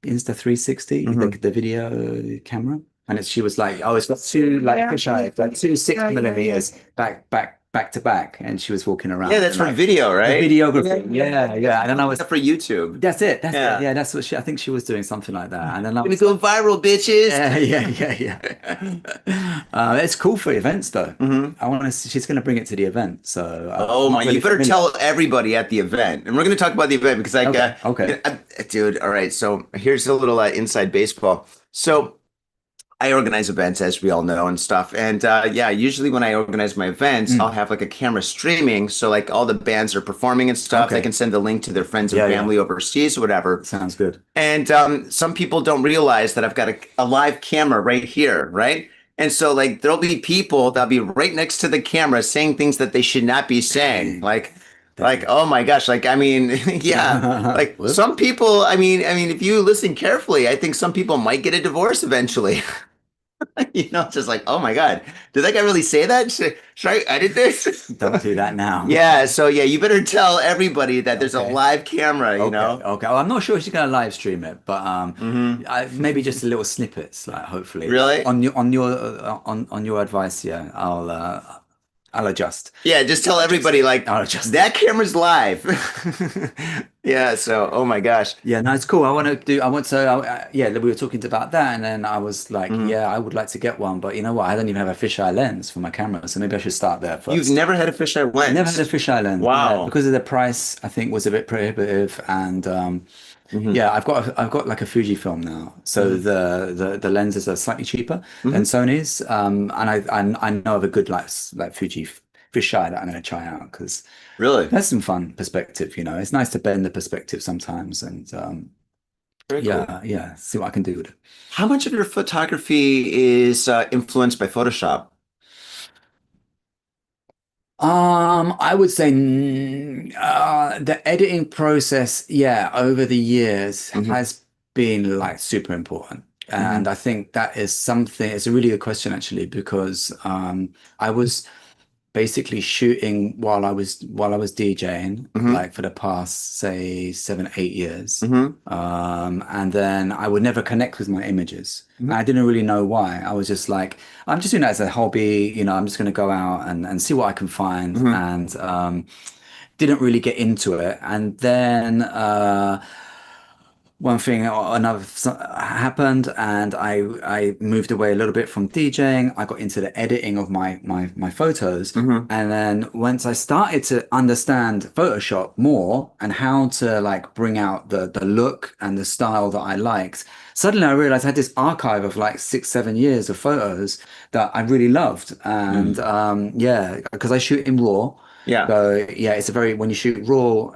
[SPEAKER 1] Insta 360,
[SPEAKER 2] Hmm.
[SPEAKER 1] the video camera. And she was like, oh, it's got two like fisheye, like two 6 millimeters back to back. And she was walking
[SPEAKER 2] Yeah,
[SPEAKER 1] around
[SPEAKER 2] that's
[SPEAKER 1] and
[SPEAKER 2] for
[SPEAKER 1] like
[SPEAKER 2] video,
[SPEAKER 1] the
[SPEAKER 2] right?
[SPEAKER 1] videography. Yeah, yeah. And then I was
[SPEAKER 2] For YouTube.
[SPEAKER 1] that's it. That's it.
[SPEAKER 2] Yeah.
[SPEAKER 1] Yeah, that's what I think she was doing something like that. And then I
[SPEAKER 2] Gonna
[SPEAKER 1] was
[SPEAKER 2] go
[SPEAKER 1] like,
[SPEAKER 2] viral, bitches.
[SPEAKER 1] yeah, yeah, yeah, yeah. It's cool for events though.
[SPEAKER 2] Hmm.
[SPEAKER 1] I want to. She's going to bring it to the event, so
[SPEAKER 2] Oh
[SPEAKER 1] I'm
[SPEAKER 2] my,
[SPEAKER 1] not
[SPEAKER 2] you
[SPEAKER 1] really
[SPEAKER 2] better
[SPEAKER 1] familiar.
[SPEAKER 2] tell everybody at the event. And we're going to talk about the event because like,
[SPEAKER 1] Okay, okay.
[SPEAKER 2] dude, all right. So here's a little inside baseball. So I organize events, as we all know, and stuff. And yeah, usually when I organize my events, I'll
[SPEAKER 1] Mm,
[SPEAKER 2] have like a camera streaming. So like all the bands are performing and stuff. They can
[SPEAKER 1] okay.
[SPEAKER 2] send the link to their friends and
[SPEAKER 1] Yeah, yeah.
[SPEAKER 2] family overseas or whatever.
[SPEAKER 1] Sounds good.
[SPEAKER 2] And some people don't realize that I've got a live camera right here, right? And so like there'll be people that'll be right next to the camera saying things that they should not be saying.
[SPEAKER 1] Dang.
[SPEAKER 2] Like,
[SPEAKER 1] Dang.
[SPEAKER 2] oh my gosh, like I mean, yeah. Like
[SPEAKER 1] Whoops.
[SPEAKER 2] some people, I mean, if you listen carefully, I think some people might get a divorce eventually. You know, it's just like, oh my God, did that guy really say that? Should I edit this?
[SPEAKER 1] Don't do that now.
[SPEAKER 2] Yeah, so yeah, you better tell everybody that there's a
[SPEAKER 1] Okay.
[SPEAKER 2] live camera, you
[SPEAKER 1] Okay.
[SPEAKER 2] know?
[SPEAKER 1] Okay. Well, I'm not sure she's going to live stream it, but
[SPEAKER 2] Hmm.
[SPEAKER 1] maybe just a little snippets, like hopefully
[SPEAKER 2] Really?
[SPEAKER 1] on your advice. Yeah, I'll adjust.
[SPEAKER 2] Yeah, just tell
[SPEAKER 1] I'll adjust.
[SPEAKER 2] everybody like
[SPEAKER 1] I'll adjust.
[SPEAKER 2] that camera's live. Yeah, so oh my gosh.
[SPEAKER 1] Yeah, no, it's cool. I want to, yeah, we were talking about that, and then I was like,
[SPEAKER 2] Mhm.
[SPEAKER 1] yeah, I would like to get one, but you know what? I don't even have a fisheye lens for my camera, so maybe I should start there
[SPEAKER 2] You've
[SPEAKER 1] first.
[SPEAKER 2] never had a fisheye
[SPEAKER 1] Never had a
[SPEAKER 2] lens.
[SPEAKER 1] fisheye lens, yeah,
[SPEAKER 2] Wow.
[SPEAKER 1] because of the price, I think was a bit prohibitive, and
[SPEAKER 2] Hmm.
[SPEAKER 1] yeah, I've got like a Fujifilm now, so
[SPEAKER 2] Hmm.
[SPEAKER 1] the lenses are slightly cheaper than
[SPEAKER 2] Hmm.
[SPEAKER 1] Sony's, and I know of a good like Fuji fisheye that I'm going to try out because
[SPEAKER 2] Really?
[SPEAKER 1] that's some fun perspective, you know. It's nice to bend the perspective sometimes, and
[SPEAKER 2] Very cool.
[SPEAKER 1] yeah, yeah. See what I can do with it.
[SPEAKER 2] How much of your photography is influenced by Photoshop?
[SPEAKER 1] I would say the editing process, yeah, over the years
[SPEAKER 2] Hmm.
[SPEAKER 1] has been like super important. And
[SPEAKER 2] Hmm.
[SPEAKER 1] I think that is something, it's a really good question actually, because I was basically shooting while I was DJing,
[SPEAKER 2] Hmm.
[SPEAKER 1] like for the past, say, 7, 8 years.
[SPEAKER 2] Hmm.
[SPEAKER 1] And then I would never connect with my images.
[SPEAKER 2] Hmm.
[SPEAKER 1] And I didn't really know why. I was just like, I'm just doing that as a hobby, I'm just going to go out and see what I can find.
[SPEAKER 2] Hmm.
[SPEAKER 1] And didn't really get into it. And then one thing or another happened, and I moved away a little bit from DJing. I got into the editing of my photos,
[SPEAKER 2] Hmm.
[SPEAKER 1] and then once I started to understand Photoshop more and how to like bring out the look and the style that I liked, suddenly I realized I had this archive of like 6, 7 years of photos that I really loved, and
[SPEAKER 2] Mm.
[SPEAKER 1] yeah, because I shoot in RAW.
[SPEAKER 2] Yeah.
[SPEAKER 1] So yeah, when you shoot raw,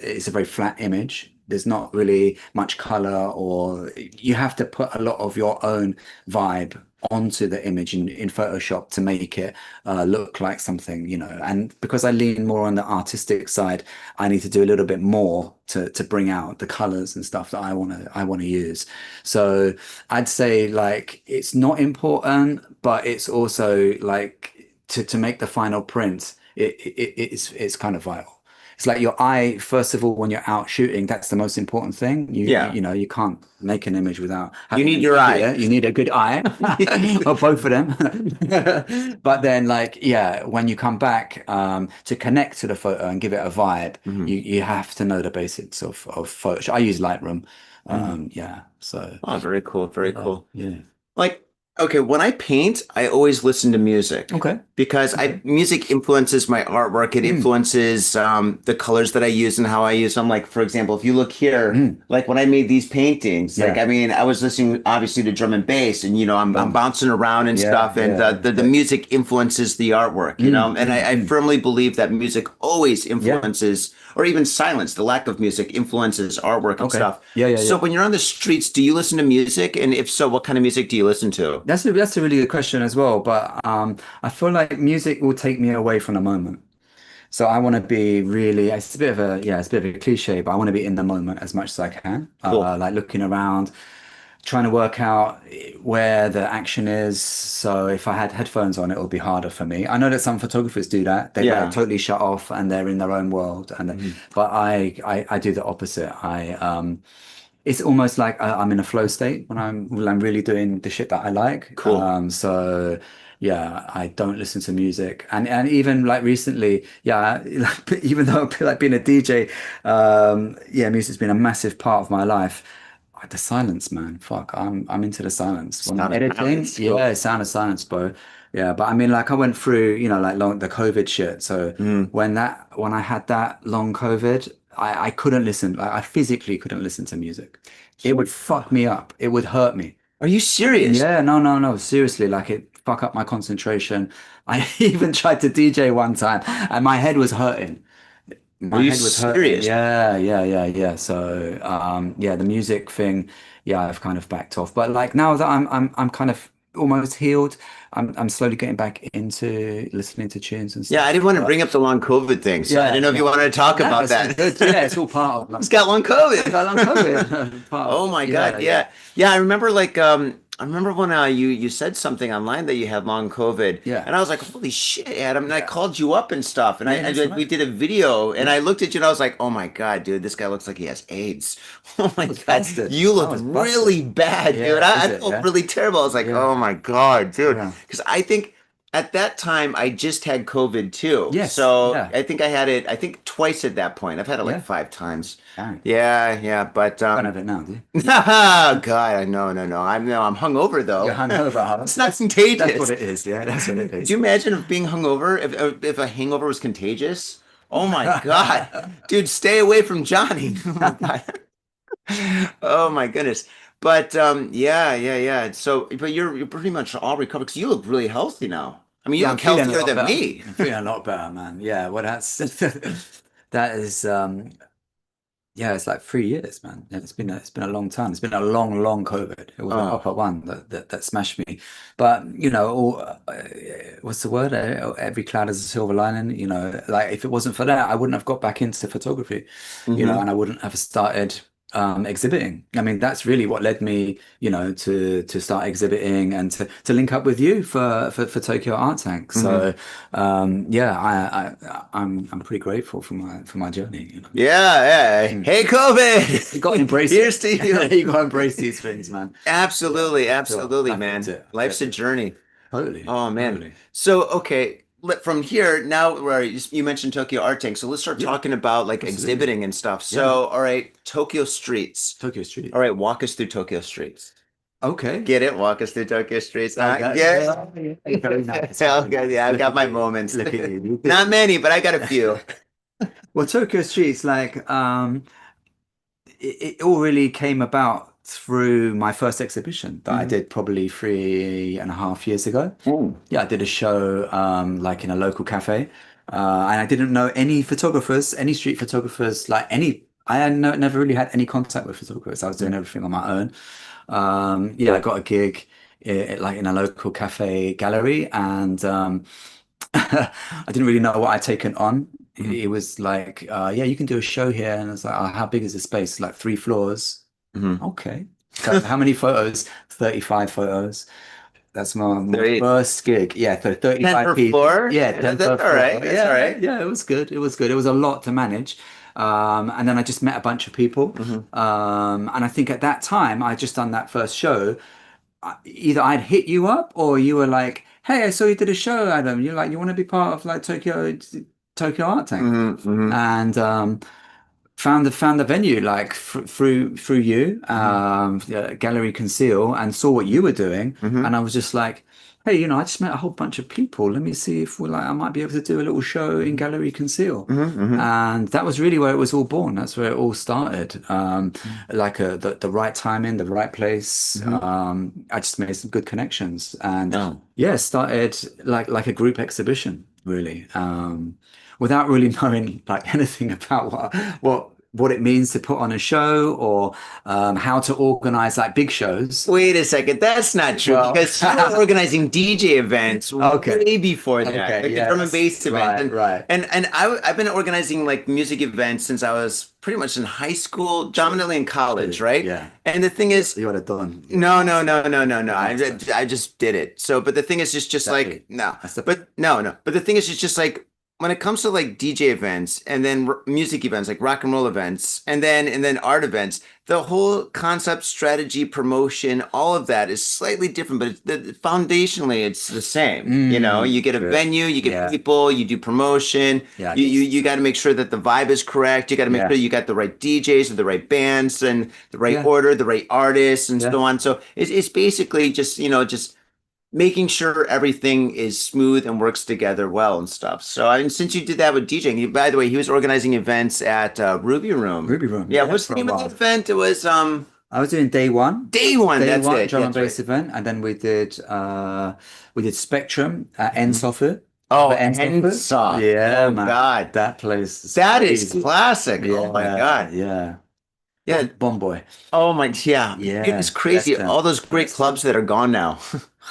[SPEAKER 1] it's a very flat image. There's not really much color, or you have to put a lot of your own vibe onto the image in Photoshop to make it look like something. And because I lean more on the artistic side, I need to do a little bit more to bring out the colors and stuff that I want to use. So I'd say like it's not important, but it's also like to make the final print, it's kind of vital. It's like your eye, first of all, when you're out shooting, that's the most important thing.
[SPEAKER 2] Yeah.
[SPEAKER 1] You can't make an image without
[SPEAKER 2] You
[SPEAKER 1] having
[SPEAKER 2] need
[SPEAKER 1] an
[SPEAKER 2] your eye.
[SPEAKER 1] ear. You need a good eye, or both of them. But then, like, yeah, when you come back to connect to the photo and give it a vibe,
[SPEAKER 2] Hmm.
[SPEAKER 1] you have to know the basics of Photoshop. I use Lightroom.
[SPEAKER 2] Hmm.
[SPEAKER 1] Yeah, so
[SPEAKER 2] Oh, very cool. Very
[SPEAKER 1] yeah,
[SPEAKER 2] cool.
[SPEAKER 1] yeah.
[SPEAKER 2] Like, okay, when I paint, I always listen to music
[SPEAKER 1] Okay,
[SPEAKER 2] because I
[SPEAKER 1] okay.
[SPEAKER 2] music influences my artwork. It
[SPEAKER 1] Mm,
[SPEAKER 2] influences the colors that I use and how I use them. Like, for example, if you look here,
[SPEAKER 1] mm,
[SPEAKER 2] like when I made these paintings, like
[SPEAKER 1] yeah.
[SPEAKER 2] I mean, I was listening obviously to drum and bass, and I'm
[SPEAKER 1] Boom.
[SPEAKER 2] bouncing around and
[SPEAKER 1] Yeah,
[SPEAKER 2] stuff, and
[SPEAKER 1] yeah,
[SPEAKER 2] the
[SPEAKER 1] sick.
[SPEAKER 2] music influences the artwork,
[SPEAKER 1] Mm,
[SPEAKER 2] and
[SPEAKER 1] mm,
[SPEAKER 2] I
[SPEAKER 1] mm.
[SPEAKER 2] firmly believe that music always
[SPEAKER 1] Yeah.
[SPEAKER 2] influences, or even silence, the lack of music influences artwork and
[SPEAKER 1] Okay.
[SPEAKER 2] stuff.
[SPEAKER 1] Yeah, yeah,
[SPEAKER 2] So
[SPEAKER 1] yeah.
[SPEAKER 2] when you're on the streets, do you listen to music? And if so, what kind of music do you listen to?
[SPEAKER 1] That's a really good question as well. But I feel like music will take me away from the moment. So I want to be really. It's a bit of a cliche, but I want to be in the moment as much as I can.
[SPEAKER 2] Cool.
[SPEAKER 1] Like looking around, trying to work out where the action is. So if I had headphones on, it would be harder for me. I know that some photographers do that. They like
[SPEAKER 2] Yeah.
[SPEAKER 1] totally shut off and they're in their own world.
[SPEAKER 2] Mhm.
[SPEAKER 1] But I do the opposite. It's almost like I'm in a flow state when I'm really doing the shit that I like.
[SPEAKER 2] Cool.
[SPEAKER 1] So yeah, I don't listen to music, and even like recently, yeah, like, even though I feel like being a DJ, yeah, music's been a massive part of my life. The silence, man, fuck, I'm into the silence when I'm
[SPEAKER 2] Sound of
[SPEAKER 1] editing.
[SPEAKER 2] silence. Cool.
[SPEAKER 1] Yeah, sound of silence, bro. Yeah, but I mean, like I went through, like the COVID shit. So
[SPEAKER 2] Mm.
[SPEAKER 1] when I had that long COVID, I couldn't listen. Like I physically couldn't listen to music. It would fuck me up. It would hurt me.
[SPEAKER 2] Are you serious?
[SPEAKER 1] Yeah, no, no, no. Seriously, like it fuck up my concentration. I even tried to DJ one time and my head was hurting.
[SPEAKER 2] Are
[SPEAKER 1] My
[SPEAKER 2] you
[SPEAKER 1] head was hurting.
[SPEAKER 2] serious?
[SPEAKER 1] Yeah, yeah, yeah, yeah. So, yeah, the music thing, yeah, I've kind of backed off. But like now that I'm kind of almost healed, I'm slowly getting back into listening to tunes and
[SPEAKER 2] Yeah, I
[SPEAKER 1] stuff.
[SPEAKER 2] didn't want to
[SPEAKER 1] But
[SPEAKER 2] bring up the long COVID thing, so I didn't
[SPEAKER 1] yeah,
[SPEAKER 2] know if you
[SPEAKER 1] yeah.
[SPEAKER 2] wanted to talk
[SPEAKER 1] No,
[SPEAKER 2] about
[SPEAKER 1] it's all good. Yeah,
[SPEAKER 2] that.
[SPEAKER 1] it's all part of
[SPEAKER 2] He's
[SPEAKER 1] like
[SPEAKER 2] got long
[SPEAKER 1] long
[SPEAKER 2] COVID.
[SPEAKER 1] COVID. Part
[SPEAKER 2] Oh
[SPEAKER 1] of,
[SPEAKER 2] my
[SPEAKER 1] yeah,
[SPEAKER 2] God.
[SPEAKER 1] yeah,
[SPEAKER 2] Yeah. Yeah, I remember I remember when you said something online that you had long COVID,
[SPEAKER 1] yeah,
[SPEAKER 2] and I was like, "Holy shit, Adam." And I
[SPEAKER 1] yeah.
[SPEAKER 2] called you up and stuff, and
[SPEAKER 1] Yeah, that's
[SPEAKER 2] we
[SPEAKER 1] right.
[SPEAKER 2] did a video, and
[SPEAKER 1] Yeah.
[SPEAKER 2] I looked at you and I was like, "Oh my God, dude, this guy looks like he has AIDS." Oh
[SPEAKER 1] I
[SPEAKER 2] my
[SPEAKER 1] was
[SPEAKER 2] God,
[SPEAKER 1] busted.
[SPEAKER 2] you
[SPEAKER 1] I
[SPEAKER 2] look
[SPEAKER 1] was
[SPEAKER 2] really
[SPEAKER 1] busted.
[SPEAKER 2] bad, dude.
[SPEAKER 1] Yeah,
[SPEAKER 2] I
[SPEAKER 1] is it?
[SPEAKER 2] felt
[SPEAKER 1] Yeah.
[SPEAKER 2] really terrible. I was like,
[SPEAKER 1] Yeah.
[SPEAKER 2] "Oh my God, dude,"
[SPEAKER 1] Yeah.
[SPEAKER 2] because I think at that time I just had COVID too,
[SPEAKER 1] Yes.
[SPEAKER 2] so
[SPEAKER 1] Yeah.
[SPEAKER 2] I think I had it. I think twice at that point. I've had it like
[SPEAKER 1] Yeah.
[SPEAKER 2] 5 times.
[SPEAKER 1] Dang.
[SPEAKER 2] Yeah, yeah, but
[SPEAKER 1] Don't have it now, do you?
[SPEAKER 2] God, I no, no, no. I'm hungover
[SPEAKER 1] You're
[SPEAKER 2] though.
[SPEAKER 1] hungover, huh?
[SPEAKER 2] It's not
[SPEAKER 1] That's what
[SPEAKER 2] contagious.
[SPEAKER 1] it is. Yeah, that's what it
[SPEAKER 2] Could you
[SPEAKER 1] is.
[SPEAKER 2] imagine if being hungover, if a hangover was contagious? Oh my God, dude, stay away from Johnny. Oh my God. Oh my goodness. But yeah, yeah, yeah. So, but you're pretty much all recovered because you look really healthy now. I mean, you
[SPEAKER 1] Yeah, I'm
[SPEAKER 2] look
[SPEAKER 1] feeling a
[SPEAKER 2] healthier
[SPEAKER 1] lot
[SPEAKER 2] than
[SPEAKER 1] better.
[SPEAKER 2] me.
[SPEAKER 1] I'm feeling a lot better, man. Yeah, well, that's that is yeah, it's like 3 years, man. Yeah, it's been a long time. It's been a long, long COVID. It was the
[SPEAKER 2] Oh,
[SPEAKER 1] upper one that smashed me. But what's the word? Every cloud has a silver lining. Like if it wasn't for that, I wouldn't have got back into photography.
[SPEAKER 2] mm-hmm.
[SPEAKER 1] And I wouldn't have started. exhibiting. I mean, that's really what led me, to start exhibiting and to link up with you for Tokyo Art Tank.
[SPEAKER 2] Hmm.
[SPEAKER 1] So, yeah, I'm pretty grateful for my journey.
[SPEAKER 2] Yeah, yeah.
[SPEAKER 1] Mm.
[SPEAKER 2] Hey,
[SPEAKER 1] You got to
[SPEAKER 2] COVID.
[SPEAKER 1] embrace
[SPEAKER 2] Here's
[SPEAKER 1] it.
[SPEAKER 2] to you.
[SPEAKER 1] You got to embrace these things, man.
[SPEAKER 2] Absolutely,
[SPEAKER 1] Sure,
[SPEAKER 2] absolutely,
[SPEAKER 1] tap into
[SPEAKER 2] man.
[SPEAKER 1] it.
[SPEAKER 2] Life's a journey.
[SPEAKER 1] Totally,
[SPEAKER 2] Oh man.
[SPEAKER 1] totally.
[SPEAKER 2] So okay, from here now, where you mentioned Tokyo Art Tank, so let's start
[SPEAKER 1] Yeah,
[SPEAKER 2] talking about like
[SPEAKER 1] absolutely.
[SPEAKER 2] exhibiting and stuff.
[SPEAKER 1] Yeah, man.
[SPEAKER 2] So, all right, Tokyo streets.
[SPEAKER 1] Tokyo
[SPEAKER 2] All
[SPEAKER 1] Street.
[SPEAKER 2] right, walk us through Tokyo streets.
[SPEAKER 1] Okay.
[SPEAKER 2] Get it? Walk us through Tokyo streets.
[SPEAKER 1] I got
[SPEAKER 2] Yeah.
[SPEAKER 1] very nice, very
[SPEAKER 2] Okay,
[SPEAKER 1] nice.
[SPEAKER 2] yeah, I've
[SPEAKER 1] Look
[SPEAKER 2] got
[SPEAKER 1] at
[SPEAKER 2] my
[SPEAKER 1] you.
[SPEAKER 2] moments.
[SPEAKER 1] Look at you.
[SPEAKER 2] Not many, but I got a few.
[SPEAKER 1] Well, Tokyo Street's like it all really came about through my first exhibition that I
[SPEAKER 2] Hmm.
[SPEAKER 1] did probably 3.5 years ago.
[SPEAKER 2] Mm.
[SPEAKER 1] Yeah, I did a show like in a local cafe, and I didn't know any photographers, any street photographers, like any. I had never really had any contact with photographers. I was doing everything on my own. Yeah, I got a gig like in a local cafe gallery, and I didn't really know what I'd taken on.
[SPEAKER 2] Hmm.
[SPEAKER 1] It was like, yeah, you can do a show here, and it's like, oh, how big is the space? Like 3 floors.
[SPEAKER 2] Hmm.
[SPEAKER 1] Okay. So how many photos? 35 photos. That's my
[SPEAKER 2] Three.
[SPEAKER 1] first gig. Yeah, so
[SPEAKER 2] 10
[SPEAKER 1] 35
[SPEAKER 2] per
[SPEAKER 1] pieces.
[SPEAKER 2] floor?
[SPEAKER 1] Yeah,
[SPEAKER 2] Yeah,
[SPEAKER 1] 10 per
[SPEAKER 2] that's all right.
[SPEAKER 1] floor.
[SPEAKER 2] That's all
[SPEAKER 1] Yeah,
[SPEAKER 2] right.
[SPEAKER 1] yeah, it was good. It was good. It was a lot to manage. And then I just met a bunch of people.
[SPEAKER 2] Hmm.
[SPEAKER 1] And I think at that time, I just done that first show. Either I'd hit you up or you were like, "Hey, I saw you did a show, Adam. You're like, you want to be part of like Tokyo Art Tank?"
[SPEAKER 2] Hmm. Hmm.
[SPEAKER 1] And found the venue like through you,
[SPEAKER 2] Hmm.
[SPEAKER 1] yeah, Gallery Conceal, and saw what you were doing,
[SPEAKER 2] Hmm.
[SPEAKER 1] and I was just like, hey, I just met a whole bunch of people. Let me see if I might be able to do a little show in Gallery Conceal.
[SPEAKER 2] Hmm. Hmm.
[SPEAKER 1] And that was really where it was all born. That's where it all started. Like the right timing, the right place.
[SPEAKER 2] Hmm.
[SPEAKER 1] I just made some good connections, and
[SPEAKER 2] No.
[SPEAKER 1] yeah, started like a group exhibition, really. Without really knowing like anything about what it means to put on a show or how to organize like big shows.
[SPEAKER 2] Wait a second, that's not true
[SPEAKER 1] Well,
[SPEAKER 2] because you were organizing DJ events
[SPEAKER 1] okay,
[SPEAKER 2] way before that,
[SPEAKER 1] okay,
[SPEAKER 2] like the drum and
[SPEAKER 1] yes,
[SPEAKER 2] bass events,
[SPEAKER 1] right,
[SPEAKER 2] and
[SPEAKER 1] right.
[SPEAKER 2] I've been organizing like music events since I was pretty much in high school, dominantly in college,
[SPEAKER 1] True.
[SPEAKER 2] right?
[SPEAKER 1] Yeah,
[SPEAKER 2] And the thing is,
[SPEAKER 1] you would have done your
[SPEAKER 2] no, no,
[SPEAKER 1] master,
[SPEAKER 2] no, no, no, no.
[SPEAKER 1] your master.
[SPEAKER 2] I just did it. So, but the thing is, just like
[SPEAKER 1] Exactly.
[SPEAKER 2] no,
[SPEAKER 1] That's the
[SPEAKER 2] but no, no. But the thing is, it's just like when it comes to like DJ events and then music events, like rock and roll events, and then art events, the whole concept, strategy, promotion, all of that is slightly different, but foundationally, it's the same. You get a
[SPEAKER 1] True.
[SPEAKER 2] venue, you get
[SPEAKER 1] Yeah,
[SPEAKER 2] people, you do promotion.
[SPEAKER 1] yeah, I
[SPEAKER 2] You
[SPEAKER 1] guess.
[SPEAKER 2] got to make sure that the vibe is correct. You got to make
[SPEAKER 1] Yeah,
[SPEAKER 2] sure you got the right DJs or the right bands and the right
[SPEAKER 1] yeah,
[SPEAKER 2] order, the right artists, and
[SPEAKER 1] yeah.
[SPEAKER 2] so on. So it's basically just just making sure everything is smooth and works together well and stuff. So I mean, since you did that with DJing, by the way, he was organizing events at Ruby Room.
[SPEAKER 1] Ruby Room.
[SPEAKER 2] Yeah,
[SPEAKER 1] Yeah,
[SPEAKER 2] what's the
[SPEAKER 1] for a
[SPEAKER 2] name of that
[SPEAKER 1] while.
[SPEAKER 2] event? It was
[SPEAKER 1] I was doing day one.
[SPEAKER 2] Day One.
[SPEAKER 1] Day
[SPEAKER 2] That's
[SPEAKER 1] one
[SPEAKER 2] it.
[SPEAKER 1] drum
[SPEAKER 2] Yeah,
[SPEAKER 1] and
[SPEAKER 2] that's right.
[SPEAKER 1] bass event, and then we did Spectrum at
[SPEAKER 2] Mhm.
[SPEAKER 1] Ensofit.
[SPEAKER 2] Oh,
[SPEAKER 1] But Ensofit,
[SPEAKER 2] Ensoft.
[SPEAKER 1] yeah,
[SPEAKER 2] Oh
[SPEAKER 1] man,
[SPEAKER 2] God,
[SPEAKER 1] that place is
[SPEAKER 2] that is
[SPEAKER 1] crazy.
[SPEAKER 2] classic. Oh my
[SPEAKER 1] Yeah,
[SPEAKER 2] God.
[SPEAKER 1] yeah.
[SPEAKER 2] Yeah.
[SPEAKER 1] Bomb boy.
[SPEAKER 2] Oh my, yeah. It was
[SPEAKER 1] Yeah,
[SPEAKER 2] crazy.
[SPEAKER 1] best
[SPEAKER 2] All
[SPEAKER 1] term.
[SPEAKER 2] those great
[SPEAKER 1] Best
[SPEAKER 2] clubs
[SPEAKER 1] term.
[SPEAKER 2] that are gone now.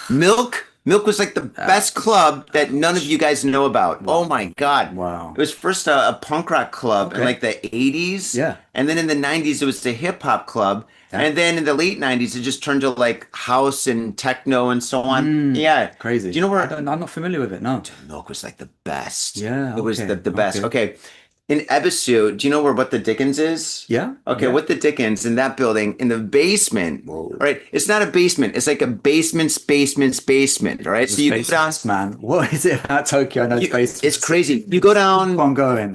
[SPEAKER 2] Milk was like the best club that none of you
[SPEAKER 1] Ouch.
[SPEAKER 2] guys know about. Oh
[SPEAKER 1] Wow.
[SPEAKER 2] my God. It
[SPEAKER 1] Wow.
[SPEAKER 2] was first a punk rock club in
[SPEAKER 1] Okay.
[SPEAKER 2] like the 80s.
[SPEAKER 1] Yeah.
[SPEAKER 2] And then in the 90s, it was the hip hop club.
[SPEAKER 1] Yeah.
[SPEAKER 2] And then in the late 90s, it just turned to like house and techno and so on. Yeah. Do you
[SPEAKER 1] Crazy.
[SPEAKER 2] know where
[SPEAKER 1] I'm not familiar with it. No.
[SPEAKER 2] Milk was like the best?
[SPEAKER 1] Yeah.
[SPEAKER 2] It was the,
[SPEAKER 1] Okay.
[SPEAKER 2] the best.
[SPEAKER 1] Okay.
[SPEAKER 2] Okay. In Ebisu, do you know where what the Dickens is?
[SPEAKER 1] Yeah.
[SPEAKER 2] Okay,
[SPEAKER 1] Yeah.
[SPEAKER 2] what the Dickens in that building in the basement.
[SPEAKER 1] Whoa.
[SPEAKER 2] All right, it's not a basement. It's like a basement. All right,
[SPEAKER 1] The
[SPEAKER 2] so you go down.
[SPEAKER 1] spaces, man. What is it about Tokyo and those
[SPEAKER 2] It's
[SPEAKER 1] spaces?
[SPEAKER 2] crazy. You go
[SPEAKER 1] Keep
[SPEAKER 2] down
[SPEAKER 1] on going.